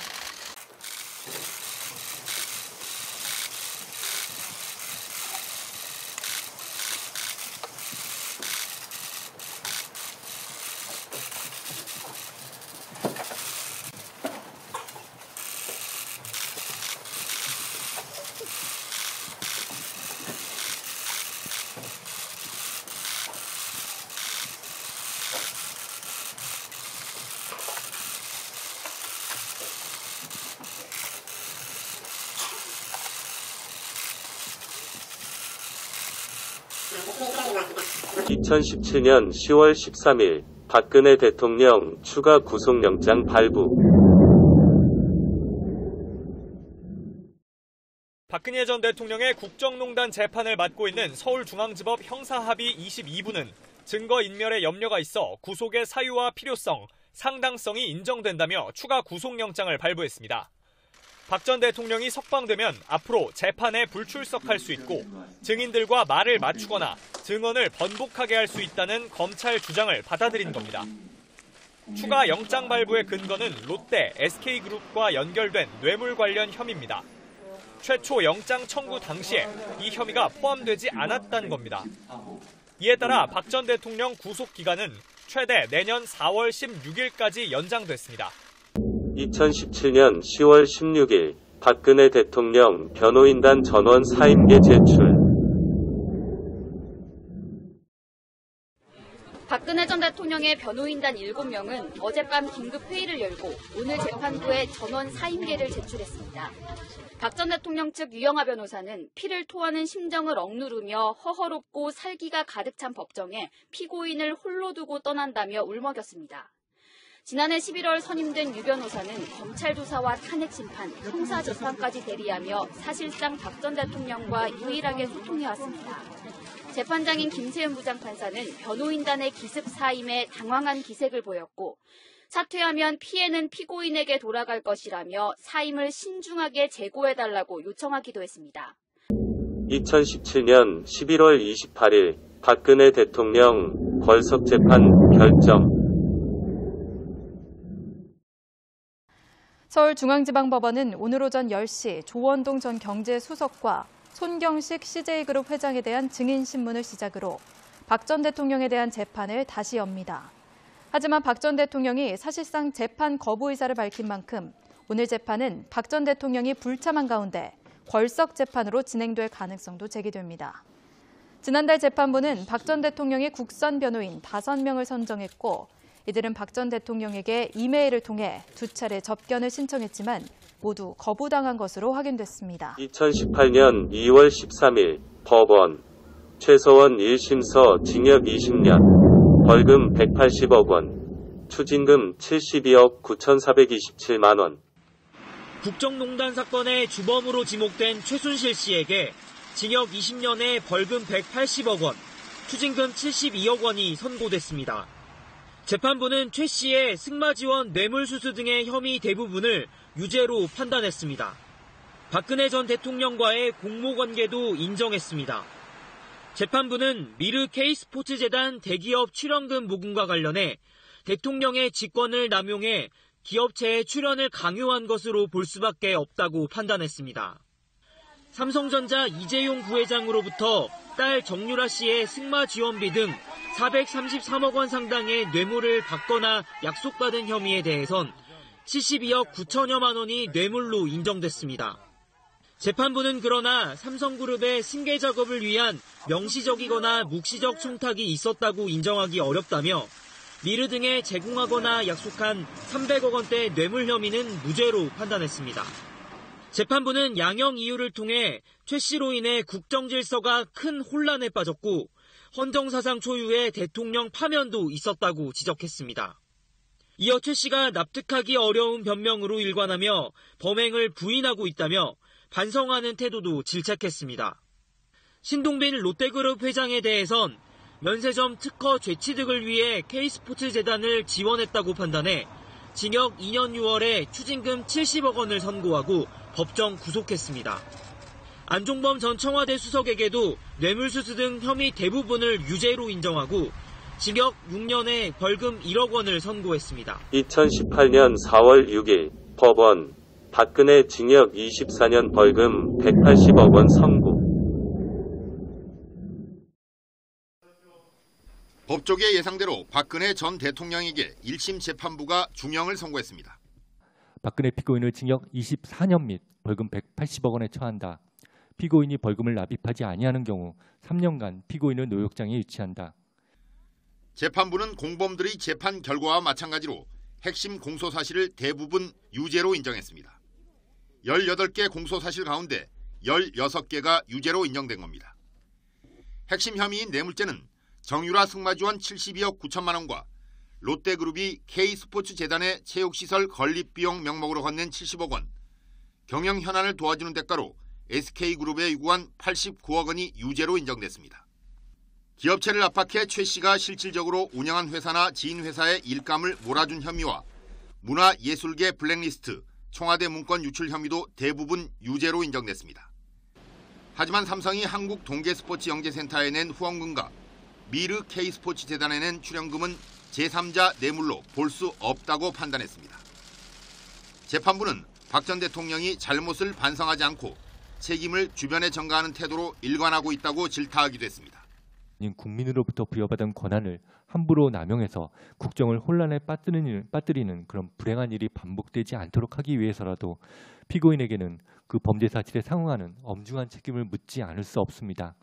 (2017년 10월 13일) 박근혜 대통령 추가 구속영장 발부.
박근혜 전 대통령의 국정농단 재판을 맡고 있는 서울중앙지법 형사합의 22부는 증거인멸에 염려가 있어 구속의 사유와 필요성, 상당성이 인정된다며 추가 구속영장을 발부했습니다. 박 전 대통령이 석방되면 앞으로 재판에 불출석할 수 있고 증인들과 말을 맞추거나 증언을 번복하게 할 수 있다는 검찰 주장을 받아들인 겁니다. 추가 영장 발부의 근거는 롯데, SK그룹과 연결된 뇌물 관련 혐의입니다. 최초 영장 청구 당시에 이 혐의가 포함되지 않았다는 겁니다. 이에 따라 박 전 대통령 구속 기간은 최대 내년 4월 16일까지 연장됐습니다.
2017년 10월 16일 박근혜 대통령 변호인단 전원 사임계 제출.
박근혜 전 대통령의 변호인단 7명은 어젯밤 긴급회의를 열고 오늘 재판부에 전원 사임계를 제출했습니다. 박 전 대통령 측 유영하 변호사는 피를 토하는 심정을 억누르며 허허롭고 살기가 가득 찬 법정에 피고인을 홀로 두고 떠난다며 울먹였습니다. 지난해 11월 선임된 유 변호사는 검찰 조사와 탄핵 심판, 형사 재판까지 대리하며 사실상 박 전 대통령과 유일하게 소통해왔습니다. 재판장인 김세윤 부장판사는 변호인단의 기습 사임에 당황한 기색을 보였고 사퇴하면 피해는 피고인에게 돌아갈 것이라며 사임을 신중하게 재고해달라고 요청하기도 했습니다.
2017년 11월 28일 박근혜 대통령 벌석 재판 결정.
서울중앙지방법원은 오늘 오전 10시 조원동 전 경제수석과 손경식 CJ그룹 회장에 대한 증인신문을 시작으로 박 전 대통령에 대한 재판을 다시 엽니다. 하지만 박 전 대통령이 사실상 재판 거부 의사를 밝힌 만큼 오늘 재판은 박 전 대통령이 불참한 가운데 궐석 재판으로 진행될 가능성도 제기됩니다. 지난달 재판부는 박 전 대통령이 국선 변호인 5명을 선정했고 이들은 박 전 대통령에게 이메일을 통해 2차례 접견을 신청했지만 모두 거부당한 것으로 확인됐습니다.
2018년 2월 13일 법원 최서원 1심서 징역 20년 벌금 180억 원 추징금 72억 9,427만 원.
국정농단 사건의 주범으로 지목된 최순실 씨에게 징역 20년에 벌금 180억 원, 추징금 72억 원이 선고됐습니다. 재판부는 최 씨의 승마 지원 뇌물수수 등의 혐의 대부분을 유죄로 판단했습니다. 박근혜 전 대통령과의 공모관계도 인정했습니다. 재판부는 미르 K스포츠재단 대기업 출연금 모금과 관련해 대통령의 직권을 남용해 기업체의 출연을 강요한 것으로 볼 수밖에 없다고 판단했습니다. 삼성전자 이재용 부회장으로부터 딸 정유라 씨의 승마 지원비 등 433억 원 상당의 뇌물을 받거나 약속받은 혐의에 대해선 72억 9천여만 원이 뇌물로 인정됐습니다. 재판부는 그러나 삼성그룹의 승계 작업을 위한 명시적이거나 묵시적 청탁이 있었다고 인정하기 어렵다며 미르 등에 제공하거나 약속한 300억 원대 뇌물 혐의는 무죄로 판단했습니다. 재판부는 양형 이유를 통해 최 씨로 인해 국정질서가 큰 혼란에 빠졌고 헌정사상 초유의 대통령 파면도 있었다고 지적했습니다. 이어 최 씨가 납득하기 어려운 변명으로 일관하며 범행을 부인하고 있다며 반성하는 태도도 질책했습니다. 신동빈 롯데그룹 회장에 대해선 면세점 특허 죄취득을 위해 K스포츠재단을 지원했다고 판단해 징역 2년 6월에 추징금 70억 원을 선고하고 법정 구속했습니다. 안종범 전 청와대 수석에게도 뇌물수수 등 혐의 대부분을 유죄로 인정하고 징역 6년에 벌금 1억 원을 선고했습니다.
2018년 4월 6일 법원 박근혜 징역 24년 벌금 180억 원 선고.
법조계 예상대로 박근혜 전 대통령에게 1심 재판부가 중형을 선고했습니다.
박근혜 피고인을 징역 24년 및 벌금 180억 원에 처한다. 피고인이 벌금을 납입하지 아니하는 경우 3년간 피고인을 노역장에 유치한다.
재판부는 공범들의 재판 결과와 마찬가지로 핵심 공소사실을 대부분 유죄로 인정했습니다. 18개 공소사실 가운데 16개가 유죄로 인정된 겁니다. 핵심 혐의인 뇌물죄는 정유라 승마지원 72억 9천만 원과 롯데그룹이 K스포츠재단의 체육시설 건립비용 명목으로 건넨 70억 원, 경영 현안을 도와주는 대가로 SK그룹에 요구한 89억 원이 유죄로 인정됐습니다. 기업체를 압박해 최 씨가 실질적으로 운영한 회사나 지인 회사의 일감을 몰아준 혐의와 문화예술계 블랙리스트, 청와대 문건 유출 혐의도 대부분 유죄로 인정됐습니다. 하지만 삼성이 한국동계스포츠영재센터에 낸 후원금과 미르 K스포츠재단에 낸 출연금은 제3자 뇌물로 볼 수 없다고 판단했습니다. 재판부는 박 전 대통령이 잘못을 반성하지 않고 책임을 주변에 전가하는 태도로 일관하고 있다고 질타하기도 했습니다.
국민으로부터 부여받은 권한을 함부로 남용해서 국정을 혼란에 빠뜨리는 그런 불행한 일이 반복되지 않도록 하기 위해서라도 피고인에게는 그 범죄 사실에 상응하는 엄중한 책임을 묻지 않을 수 없습니다.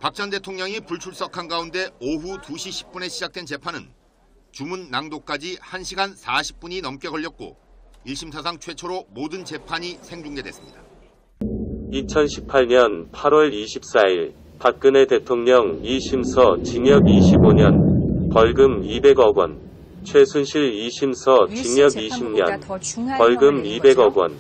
박 전 대통령이 불출석한 가운데 오후 2시 10분에 시작된 재판은 주문 낭독까지 1시간 40분이 넘게 걸렸고 1심 사상 최초로 모든 재판이 생중계됐습니다.
2018년 8월 24일 박근혜 대통령 2심서 징역 25년, 벌금 200억 원, 최순실 2심서 징역 20년, 벌금 200억 원,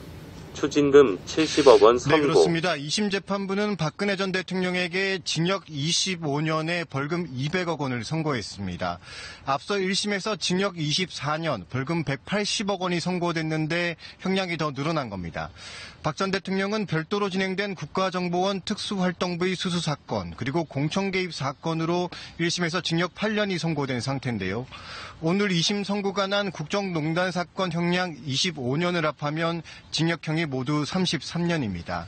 추징금 70억 원 선고.
네, 그렇습니다. 2심 재판부는 박근혜 전 대통령에게 징역 25년에 벌금 200억 원을 선고했습니다. 앞서 1심에서 징역 24년, 벌금 180억 원이 선고됐는데 형량이 더 늘어난 겁니다. 박 전 대통령은 별도로 진행된 국가정보원 특수활동부의 수수 사건 그리고 공천 개입 사건으로 1심에서 징역 8년이 선고된 상태인데요. 오늘 2심 선고가 난 국정농단 사건 형량 25년을 합하면 징역형이 모두 33년입니다.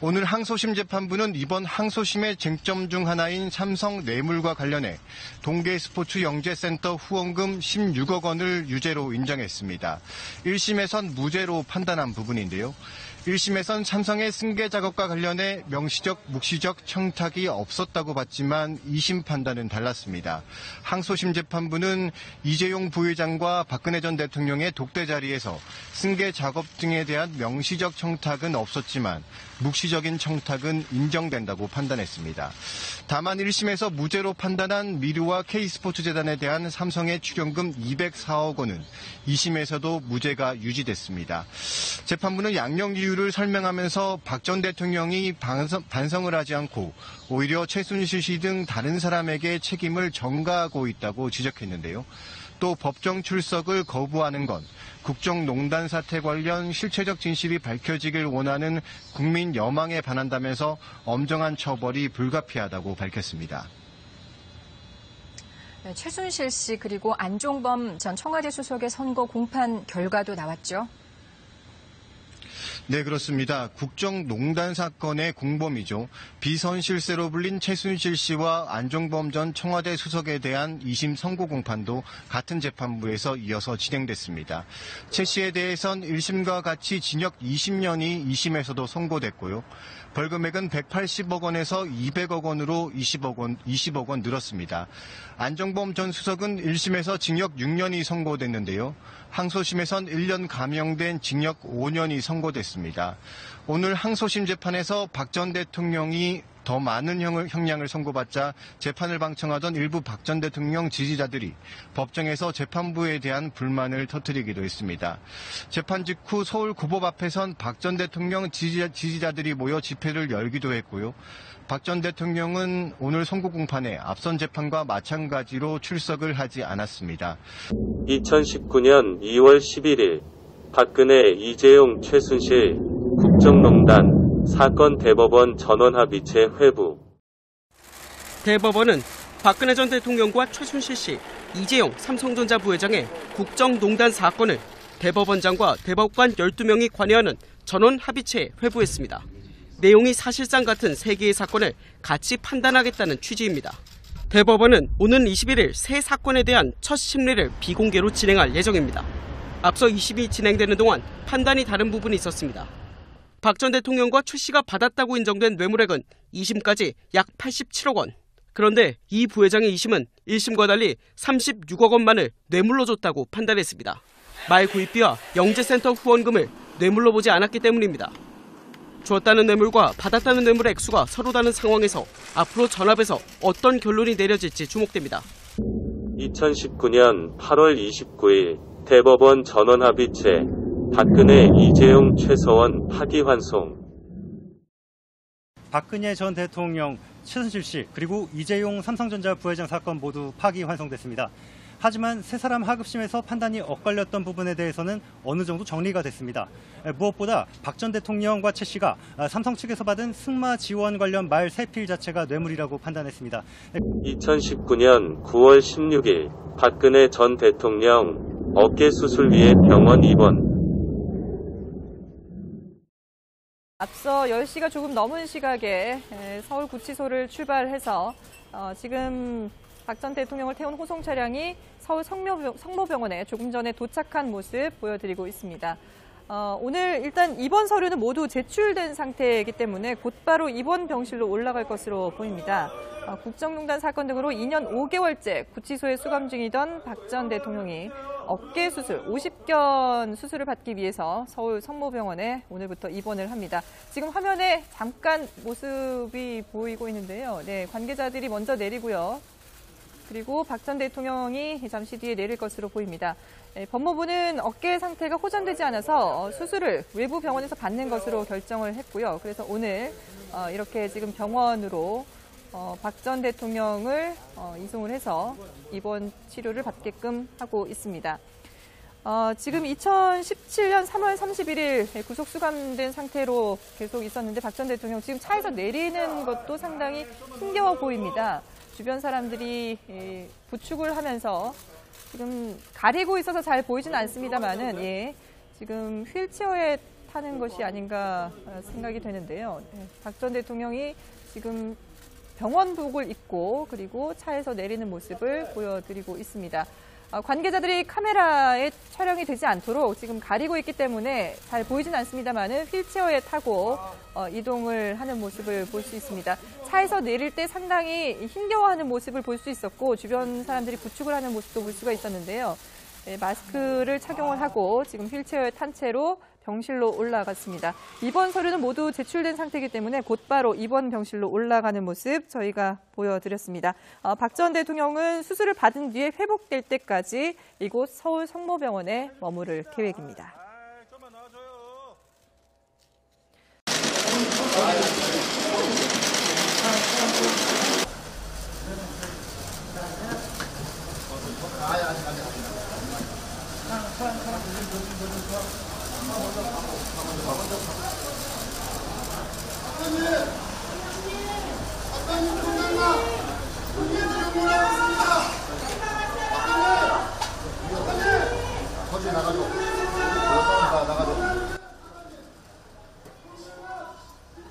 오늘 항소심 재판부는 이번 항소심의 쟁점 중 하나인 삼성 뇌물과 관련해 동계스포츠영재센터 후원금 16억 원을 유죄로 인정했습니다. 1심에선 무죄로 판단한 부분인데요. 1심에선 삼성의 승계 작업과 관련해 명시적, 묵시적 청탁이 없었다고 봤지만 2심 판단은 달랐습니다. 항소심 재판부는 이재용 부회장과 박근혜 전 대통령의 독대 자리에서 승계 작업 등에 대한 명시적 청탁은 없었지만 묵시적인 청탁은 인정된다고 판단했습니다. 다만 1심에서 무죄로 판단한 미르와 K스포츠재단에 대한 삼성의 출연금 204억 원은 2심에서도 무죄가 유지됐습니다. 재판부는 양형 이유를 설명하면서 박 전 대통령이 반성을 하지 않고 오히려 최순실 씨 등 다른 사람에게 책임을 전가하고 있다고 지적했는데요. 또 법정 출석을 거부하는 건 국정농단 사태 관련 실체적 진실이 밝혀지길 원하는 국민 여망에 반한다면서 엄정한 처벌이 불가피하다고 밝혔습니다.
네, 최순실 씨 그리고 안종범 전 청와대 수석의 선거 공판 결과도 나왔죠.
네, 그렇습니다. 국정농단 사건의 공범이죠. 비선실세로 불린 최순실 씨와 안종범 전 청와대 수석에 대한 2심 선고 공판도 같은 재판부에서 이어서 진행됐습니다. 최 씨에 대해선 1심과 같이 징역 20년이 2심에서도 선고됐고요. 벌금액은 180억 원에서 200억 원으로 20억 원 늘었습니다. 안종범 전 수석은 1심에서 징역 6년이 선고됐는데요. 항소심에선 1년 감형된 징역 5년이 선고됐습니다. 있습니다. 오늘 항소심 재판에서 박 전 대통령이 더 많은 형량을 선고받자 재판을 방청하던 일부 박 전 대통령 지지자들이 법정에서 재판부에 대한 불만을 터뜨리기도 했습니다. 재판 직후 서울 고법 앞에선 박 전 대통령 지지자들이 모여 집회를 열기도 했고요. 박 전 대통령은 오늘 선고 공판에 앞선 재판과 마찬가지로 출석을 하지 않았습니다.
2019년 2월 11일 박근혜, 이재용, 최순실 국정농단 사건 대법원 전원합의체 회부.
대법원은 박근혜 전 대통령과 최순실 씨, 이재용 삼성전자 부회장의 국정농단 사건을 대법원장과 대법관 12명이 관여하는 전원합의체에 회부했습니다. 내용이 사실상 같은 3개의 사건을 같이 판단하겠다는 취지입니다. 대법원은 오는 21일 세 사건에 대한 첫 심리를 비공개로 진행할 예정입니다. 앞서 2심이 진행되는 동안 판단이 다른 부분이 있었습니다. 박 전 대통령과 최 씨가 받았다고 인정된 뇌물액은 2심까지 약 87억 원. 그런데 이 부회장의 2심은 1심과 달리 36억 원만을 뇌물로 줬다고 판단했습니다. 말 구입비와 영재센터 후원금을 뇌물로 보지 않았기 때문입니다. 주었다는 뇌물과 받았다는 뇌물의 액수가 서로 다른 상황에서 앞으로 전합에서 어떤 결론이 내려질지 주목됩니다.
2019년 8월 29일 대법원 전원합의체 박근혜, 이재용, 최서원 파기환송.
박근혜 전 대통령, 최순실 씨 그리고 이재용 삼성전자 부회장 사건 모두 파기환송됐습니다. 하지만 세 사람 하급심에서 판단이 엇갈렸던 부분에 대해서는 어느 정도 정리가 됐습니다. 무엇보다 박 전 대통령과 최 씨가 삼성 측에서 받은 승마 지원 관련 말 3필 자체가 뇌물이라고 판단했습니다.
2019년 9월 16일 박근혜 전 대통령 어깨 수술 위해 병원 입원.
앞서 10시가 조금 넘은 시각에 서울구치소를 출발해서 지금 박 전 대통령을 태운 호송 차량이 서울 성모병원에 조금 전에 도착한 모습 보여드리고 있습니다. 오늘 일단 입원 서류는 모두 제출된 상태이기 때문에 곧바로 입원 병실로 올라갈 것으로 보입니다. 국정농단 사건 등으로 2년 5개월째 구치소에 수감 중이던 박 전 대통령이 어깨 수술, 50견 수술을 받기 위해서 서울 성모병원에 오늘부터 입원을 합니다. 지금 화면에 잠깐 모습이 보이고 있는데요. 네, 관계자들이 먼저 내리고요. 그리고 박 전 대통령이 잠시 뒤에 내릴 것으로 보입니다. 법무부는 어깨 상태가 호전되지 않아서 수술을 외부 병원에서 받는 것으로 결정을 했고요. 그래서 오늘 이렇게 지금 병원으로 박 전 대통령을 이송을 해서 입원 치료를 받게끔 하고 있습니다. 지금 2017년 3월 31일 구속 수감된 상태로 계속 있었는데 박 전 대통령 지금 차에서 내리는 것도 상당히 힘겨워 보입니다. 주변 사람들이 부축을 하면서 지금 가리고 있어서 잘 보이진 않습니다만은 지금 휠체어에 타는 것이 아닌가 생각이 되는데요. 박 전 대통령이 지금 병원복을 입고 그리고 차에서 내리는 모습을 보여드리고 있습니다. 관계자들이 카메라에 촬영이 되지 않도록 지금 가리고 있기 때문에 잘 보이진 않습니다만은 휠체어에 타고 이동을 하는 모습을 볼 수 있습니다. 차에서 내릴 때 상당히 힘겨워하는 모습을 볼 수 있었고 주변 사람들이 부축을 하는 모습도 볼 수가 있었는데요. 마스크를 착용을 하고 지금 휠체어에 탄 채로 병실로 올라갔습니다. 입원 서류는 모두 제출된 상태이기 때문에 곧바로 입원 병실로 올라가는 모습 저희가 보여드렸습니다. 박 전 대통령은 수술을 받은 뒤에 회복될 때까지 이곳 서울 성모병원에 머무를 계획입니다.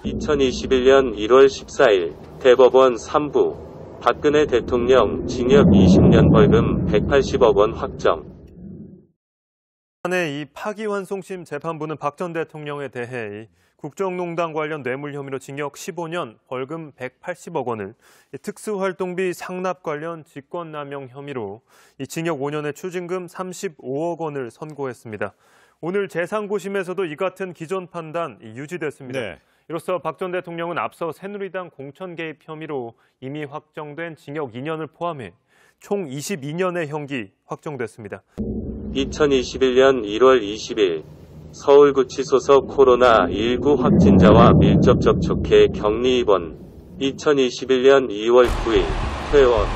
(2021년 1월 14일) 대법원 3부 박근혜 대통령 징역 20년 벌금 180억 원 확정.
이 파기환송심 재판부는 박 전 대통령에 대해 국정농단 관련 뇌물 혐의로 징역 15년, 벌금 180억 원을, 특수활동비 상납 관련 직권남용 혐의로 징역 5년에 추징금 35억 원을 선고했습니다. 오늘 재상고심에서도 이 같은 기존 판단 유지됐습니다.
네.
이로써 박 전 대통령은 앞서 새누리당 공천 개입 혐의로 이미 확정된 징역 2년을 포함해 총 22년의 형기 확정됐습니다.
2021년 1월 20일 서울구치소서 코로나19 확진자와 밀접 접촉해 격리 입원. 2021년 2월 9일 퇴원.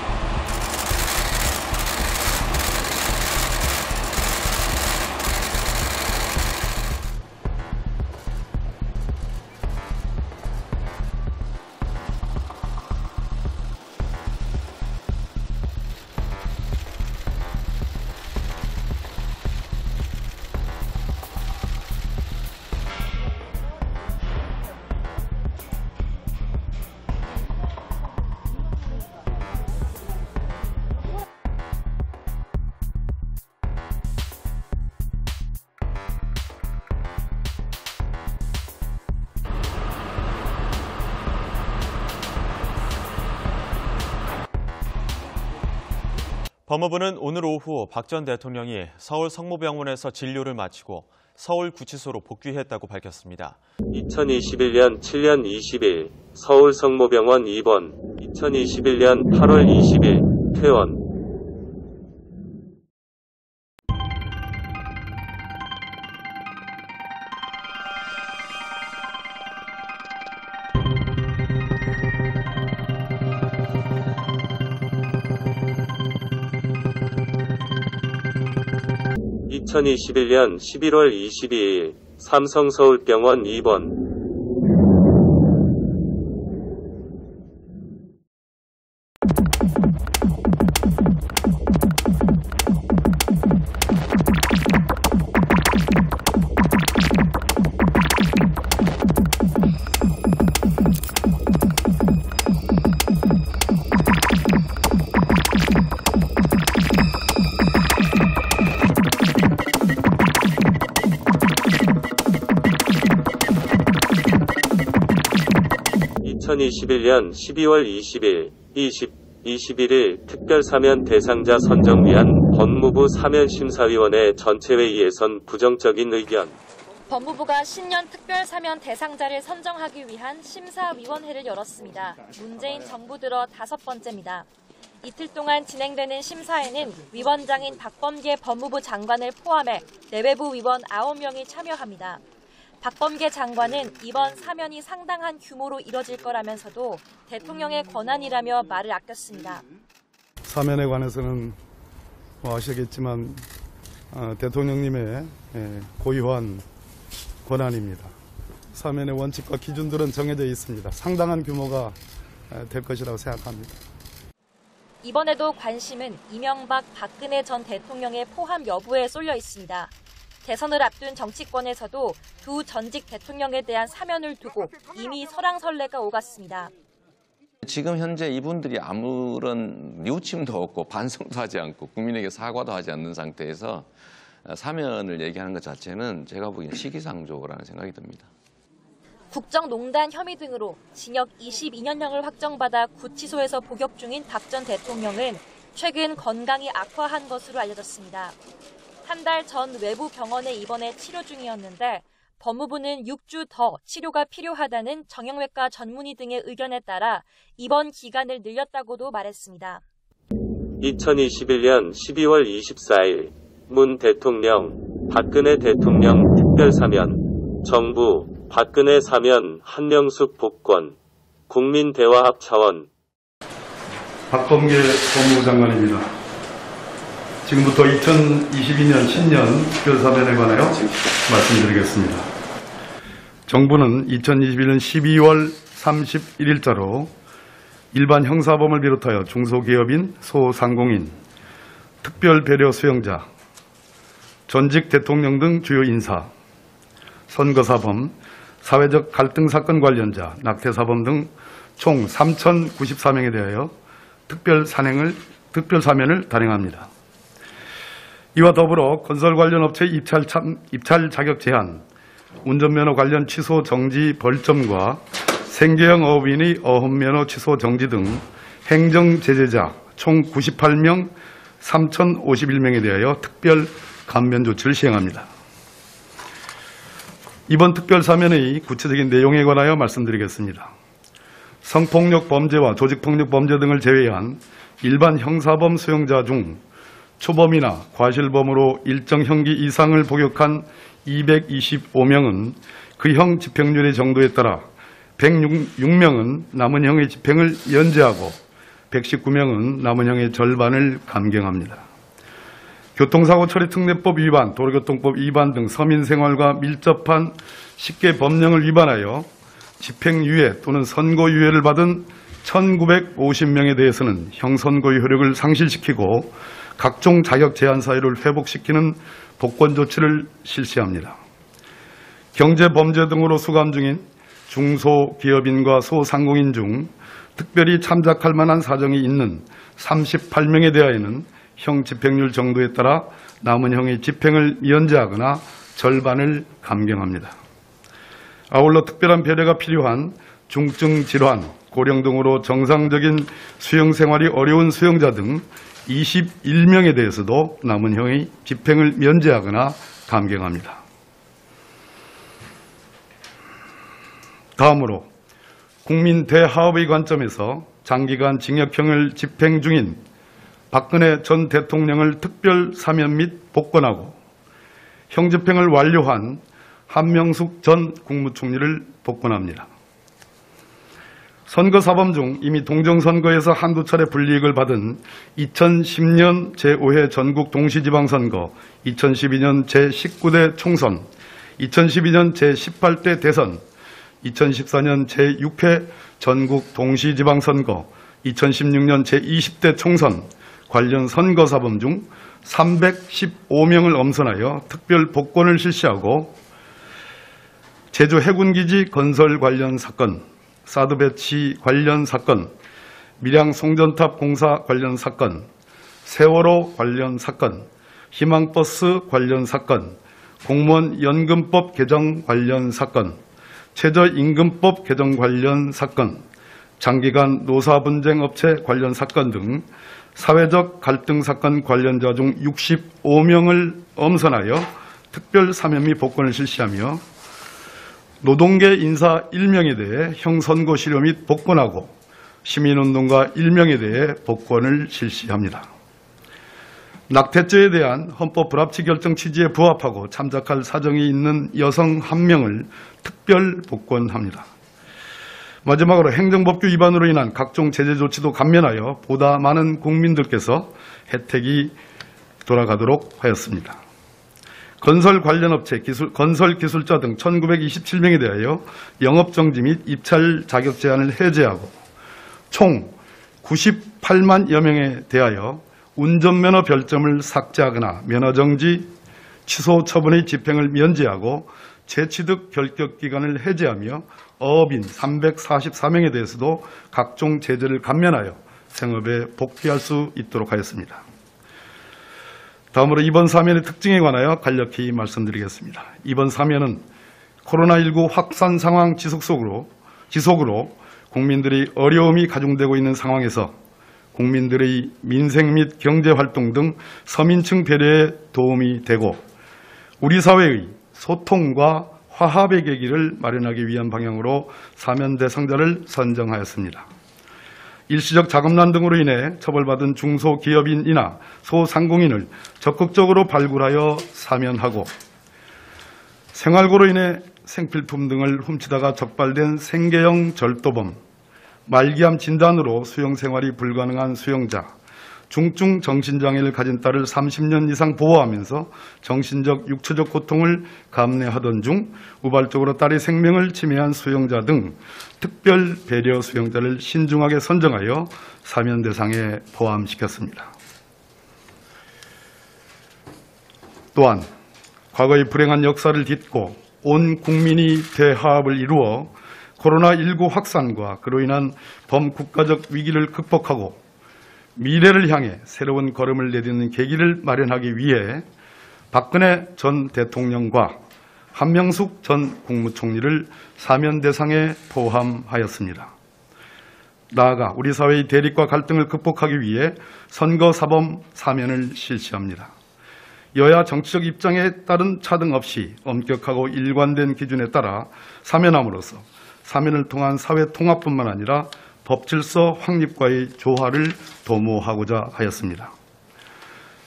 법무부는 오늘 오후 박 전 대통령이 서울 성모병원에서 진료를 마치고 서울구치소로 복귀했다고 밝혔습니다.
2021년 7월 20일 서울 성모병원 입원. 2021년 8월 20일 퇴원. (2021년 11월 22일) 삼성서울병원 입원. (2021년 12월 20일) 21일 특별사면 대상자 선정 위한 법무부 사면심사위원회 전체회의에선 부정적인 의견.
법무부가 신년 특별사면 대상자를 선정하기 위한 심사위원회를 열었습니다. 문재인 정부 들어 5번째입니다. 이틀 동안 진행되는 심사에는 위원장인 박범계 법무부 장관을 포함해 내외부 위원 9명이 참여합니다. 박범계 장관은 이번 사면이 상당한 규모로 이뤄질 거라면서도 대통령의 권한이라며 말을 아꼈습니다.
사면에 관해서는 아시겠지만 대통령님의 고유한 권한입니다. 사면의 원칙과 기준들은 정해져 있습니다. 상당한 규모가 될 것이라고 생각합니다.
이번에도 관심은 이명박, 박근혜 전 대통령의 포함 여부에 쏠려 있습니다. 대선을 앞둔 정치권에서도 두 전직 대통령에 대한 사면을 두고 이미 설왕설래가 오갔습니다.
지금 현재 이분들이 아무런 뉘우침도 없고 반성도 하지 않고 국민에게 사과도 하지 않는 상태에서 사면을 얘기하는 것 자체는 제가 보기엔 시기상조라는 생각이 듭니다.
국정농단 혐의 등으로 징역 22년형을 확정받아 구치소에서 복역 중인 박 전 대통령은 최근 건강이 악화한 것으로 알려졌습니다. 한 달 전 외부 병원에 입원해 치료 중이었는데 법무부는 6주 더 치료가 필요하다는 정형외과 전문의 등의 의견에 따라 입원 기간을 늘렸다고도 말했습니다.
2021년 12월 24일 문 대통령, 박근혜 대통령 특별사면. 정부, 박근혜 사면, 한명숙 복권. 국민대화합 차원.
박범계 법무부 장관입니다. 지금부터 2022년 신년 특별사면에 관하여 말씀드리겠습니다. 정부는 2021년 12월 31일자로 일반 형사범을 비롯하여 중소기업인, 소상공인, 특별배려 수용자, 전직 대통령 등 주요 인사, 선거사범, 사회적 갈등 사건 관련자, 낙태사범 등 총 3,094명에 대하여 특별사면을 단행합니다. 이와 더불어 건설 관련 업체 입찰 자격 제한, 운전면허 관련 취소 정지 벌점과 생계형 어업인의 어업면허 취소 정지 등 행정 제재자 총 98명 3,051명에 대하여 특별 감면 조치를 시행합니다. 이번 특별사면의 구체적인 내용에 관하여 말씀드리겠습니다. 성폭력 범죄와 조직폭력 범죄 등을 제외한 일반 형사범 수용자 중 초범이나 과실범으로 일정 형기 이상을 복역한 225명은 그 형 집행률의 정도에 따라 106명은 남은 형의 집행을 연재하고 119명은 남은 형의 절반을 감경합니다. 교통사고 처리 특례법 위반, 도로교통법 위반 등 서민생활과 밀접한 식계 법령을 위반하여 집행유예 또는 선고유예를 받은 1950명에 대해서는 형선고의 효력을 상실시키고 각종 자격 제한 사유를 회복시키는 복권 조치를 실시합니다. 경제범죄 등으로 수감 중인 중소기업인과 소상공인 중 특별히 참작할 만한 사정이 있는 38명에 대하여는 형 집행률 정도에 따라 남은 형의 집행을 연재하거나 절반을 감경합니다. 아울러 특별한 배려가 필요한 중증 질환, 고령 등으로 정상적인 수용 생활이 어려운 수용자 등 21명에 대해서도 남은 형의 집행을 면제하거나 감경합니다. 다음으로 국민 대화합의 관점에서 장기간 징역형을 집행 중인 박근혜 전 대통령을 특별 사면 및 복권하고 형 집행을 완료한 한명숙 전 국무총리를 복권합니다. 선거사범 중 이미 동정선거에서 한두 차례 불이익을 받은 2010년 제5회 전국 동시지방선거, 2012년 제19대 총선, 2012년 제18대 대선, 2014년 제6회 전국 동시지방선거, 2016년 제20대 총선 관련 선거사범 중 315명을 엄선하여 특별 복권을 실시하고 제주 해군기지 건설 관련 사건, 사드 배치 관련 사건, 밀양 송전탑 공사 관련 사건, 세월호 관련 사건, 희망버스 관련 사건, 공무원 연금법 개정 관련 사건, 최저임금법 개정 관련 사건, 장기간 노사분쟁업체 관련 사건 등 사회적 갈등 사건 관련자 중 65명을 엄선하여 특별 사면 및 복권을 실시하며 노동계 인사 1명에 대해 형선고 실효 및 복권하고 시민운동가 1명에 대해 복권을 실시합니다. 낙태죄에 대한 헌법 불합치 결정 취지에 부합하고 참작할 사정이 있는 여성 1명을 특별 복권합니다. 마지막으로 행정법규 위반으로 인한 각종 제재 조치도 감면하여 보다 많은 국민들께서 혜택이 돌아가도록 하였습니다. 건설 관련 업체, 건설 기술자 등 1927명에 대하여 영업정지 및 입찰 자격 제한을 해제하고 총 98만여 명에 대하여 운전면허 별점을 삭제하거나 면허정지, 취소 처분의 집행을 면제하고 재취득 결격 기간을 해제하며 어업인 344명에 대해서도 각종 제재를 감면하여 생업에 복귀할 수 있도록 하였습니다. 다음으로 이번 사면의 특징에 관하여 간략히 말씀드리겠습니다. 이번 사면은 코로나19 확산 상황 지속으로 국민들의 어려움이 가중되고 있는 상황에서 국민들의 민생 및 경제활동 등 서민층 배려에 도움이 되고 우리 사회의 소통과 화합의 계기를 마련하기 위한 방향으로 사면 대상자를 선정하였습니다. 일시적 자금난 등으로 인해 처벌받은 중소기업인이나 소상공인을 적극적으로 발굴하여 사면하고 생활고로 인해 생필품 등을 훔치다가 적발된 생계형 절도범, 말기암 진단으로 수용생활이 불가능한 수용자, 중증 정신장애를 가진 딸을 30년 이상 보호하면서 정신적, 육체적 고통을 감내하던 중 우발적으로 딸의 생명을 침해한 수용자 등 특별 배려 수용자를 신중하게 선정하여 사면 대상에 포함시켰습니다. 또한 과거의 불행한 역사를 딛고 온 국민이 대화합을 이루어 코로나19 확산과 그로 인한 범국가적 위기를 극복하고 미래를 향해 새로운 걸음을 내딛는 계기를 마련하기 위해 박근혜 전 대통령과 한명숙 전 국무총리를 사면 대상에 포함하였습니다. 나아가 우리 사회의 대립과 갈등을 극복하기 위해 선거사범 사면을 실시합니다. 여야 정치적 입장에 따른 차등 없이 엄격하고 일관된 기준에 따라 사면함으로써 사면을 통한 사회 통합뿐만 아니라 법질서 확립과의 조화를 도모하고자 하였습니다.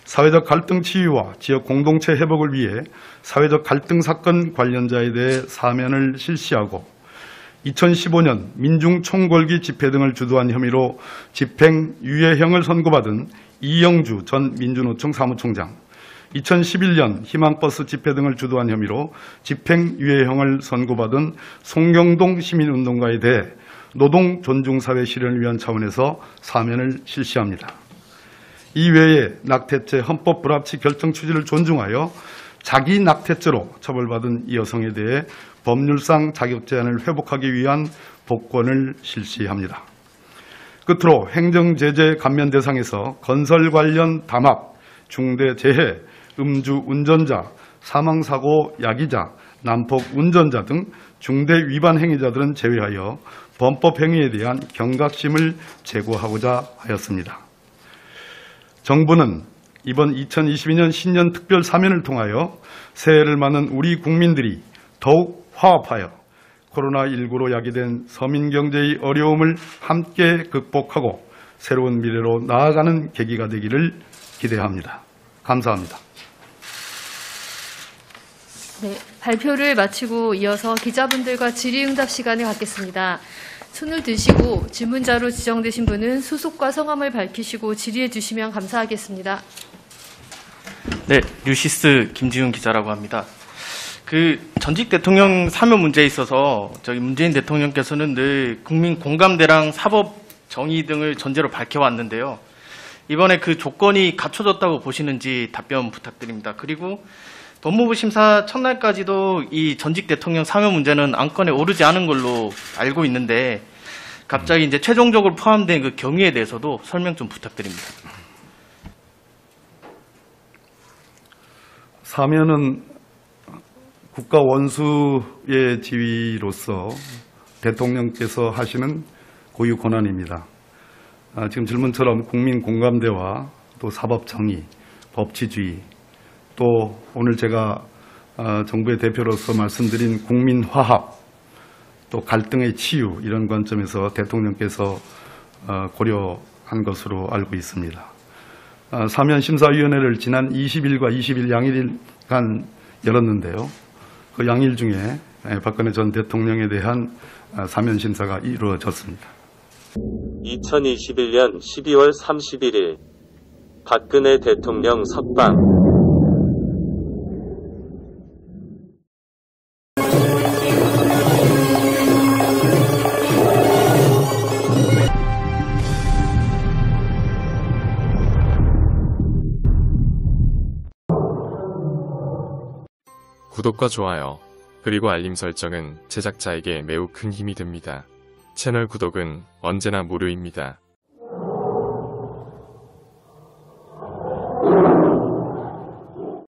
사회적 갈등 치유와 지역 공동체 회복을 위해 사회적 갈등 사건 관련자에 대해 사면을 실시하고 2015년 민중총궐기 집회 등을 주도한 혐의로 집행유예형을 선고받은 이영주 전 민주노총 사무총장, 2011년 희망버스 집회 등을 주도한 혐의로 집행유예형을 선고받은 송경동 시민운동가에 대해 노동존중사회 실현을 위한 차원에서 사면을 실시합니다. 이외에 낙태죄 헌법 불합치 결정 취지를 존중하여 자기 낙태죄로 처벌받은 이 여성에 대해 법률상 자격 제한을 회복하기 위한 복권을 실시합니다. 끝으로 행정제재 감면 대상에서 건설 관련 담합, 중대재해, 음주 운전자, 사망사고 야기자, 난폭 운전자 등 중대 위반 행위자들은 제외하여 범법 행위에 대한 경각심을 제고하고자 하였습니다. 정부는 이번 2022년 신년 특별 사면을 통하여 새해를 맞는 우리 국민들이 더욱 화합하여 코로나19로 야기된 서민 경제의 어려움을 함께 극복하고 새로운 미래로 나아가는 계기가 되기를 기대합니다. 감사합니다.
네, 발표를 마치고 이어서 기자분들과 질의응답 시간을 갖겠습니다. 손을 드시고 질문자로 지정되신 분은 소속과 성함을 밝히시고 질의해 주시면 감사하겠습니다.
네, 뉴시스 김지훈 기자라고 합니다. 전직 대통령 사면 문제에 있어서 저희 문재인 대통령께서는 늘 국민 공감대랑 사법 정의 등을 전제로 밝혀왔는데요. 이번에 그 조건이 갖춰졌다고 보시는지 답변 부탁드립니다. 그리고 법무부 심사 첫날까지도 이 전직 대통령 사면 문제는 안건에 오르지 않은 걸로 알고 있는데 갑자기 이제 최종적으로 포함된 그 경위에 대해서도 설명 좀 부탁드립니다.
사면은 국가 원수의 지위로서 대통령께서 하시는 고유 권한입니다. 지금 질문처럼 국민 공감대와 또 사법 정의, 법치주의, 또 오늘 제가 정부의 대표로서 말씀드린 국민 화합, 또 갈등의 치유 이런 관점에서 대통령께서 고려한 것으로 알고 있습니다. 사면심사위원회를 지난 20일과 20일 양일간 열었는데요. 그 양일 중에 박근혜 전 대통령에 대한 사면심사가 이루어졌습니다.
2021년 12월 31일 박근혜 대통령 석방.
구독과 좋아요, 그리고 알림 설정은 제작자에게 매우 큰 힘이 됩니다. 채널 구독은 언제나 무료입니다.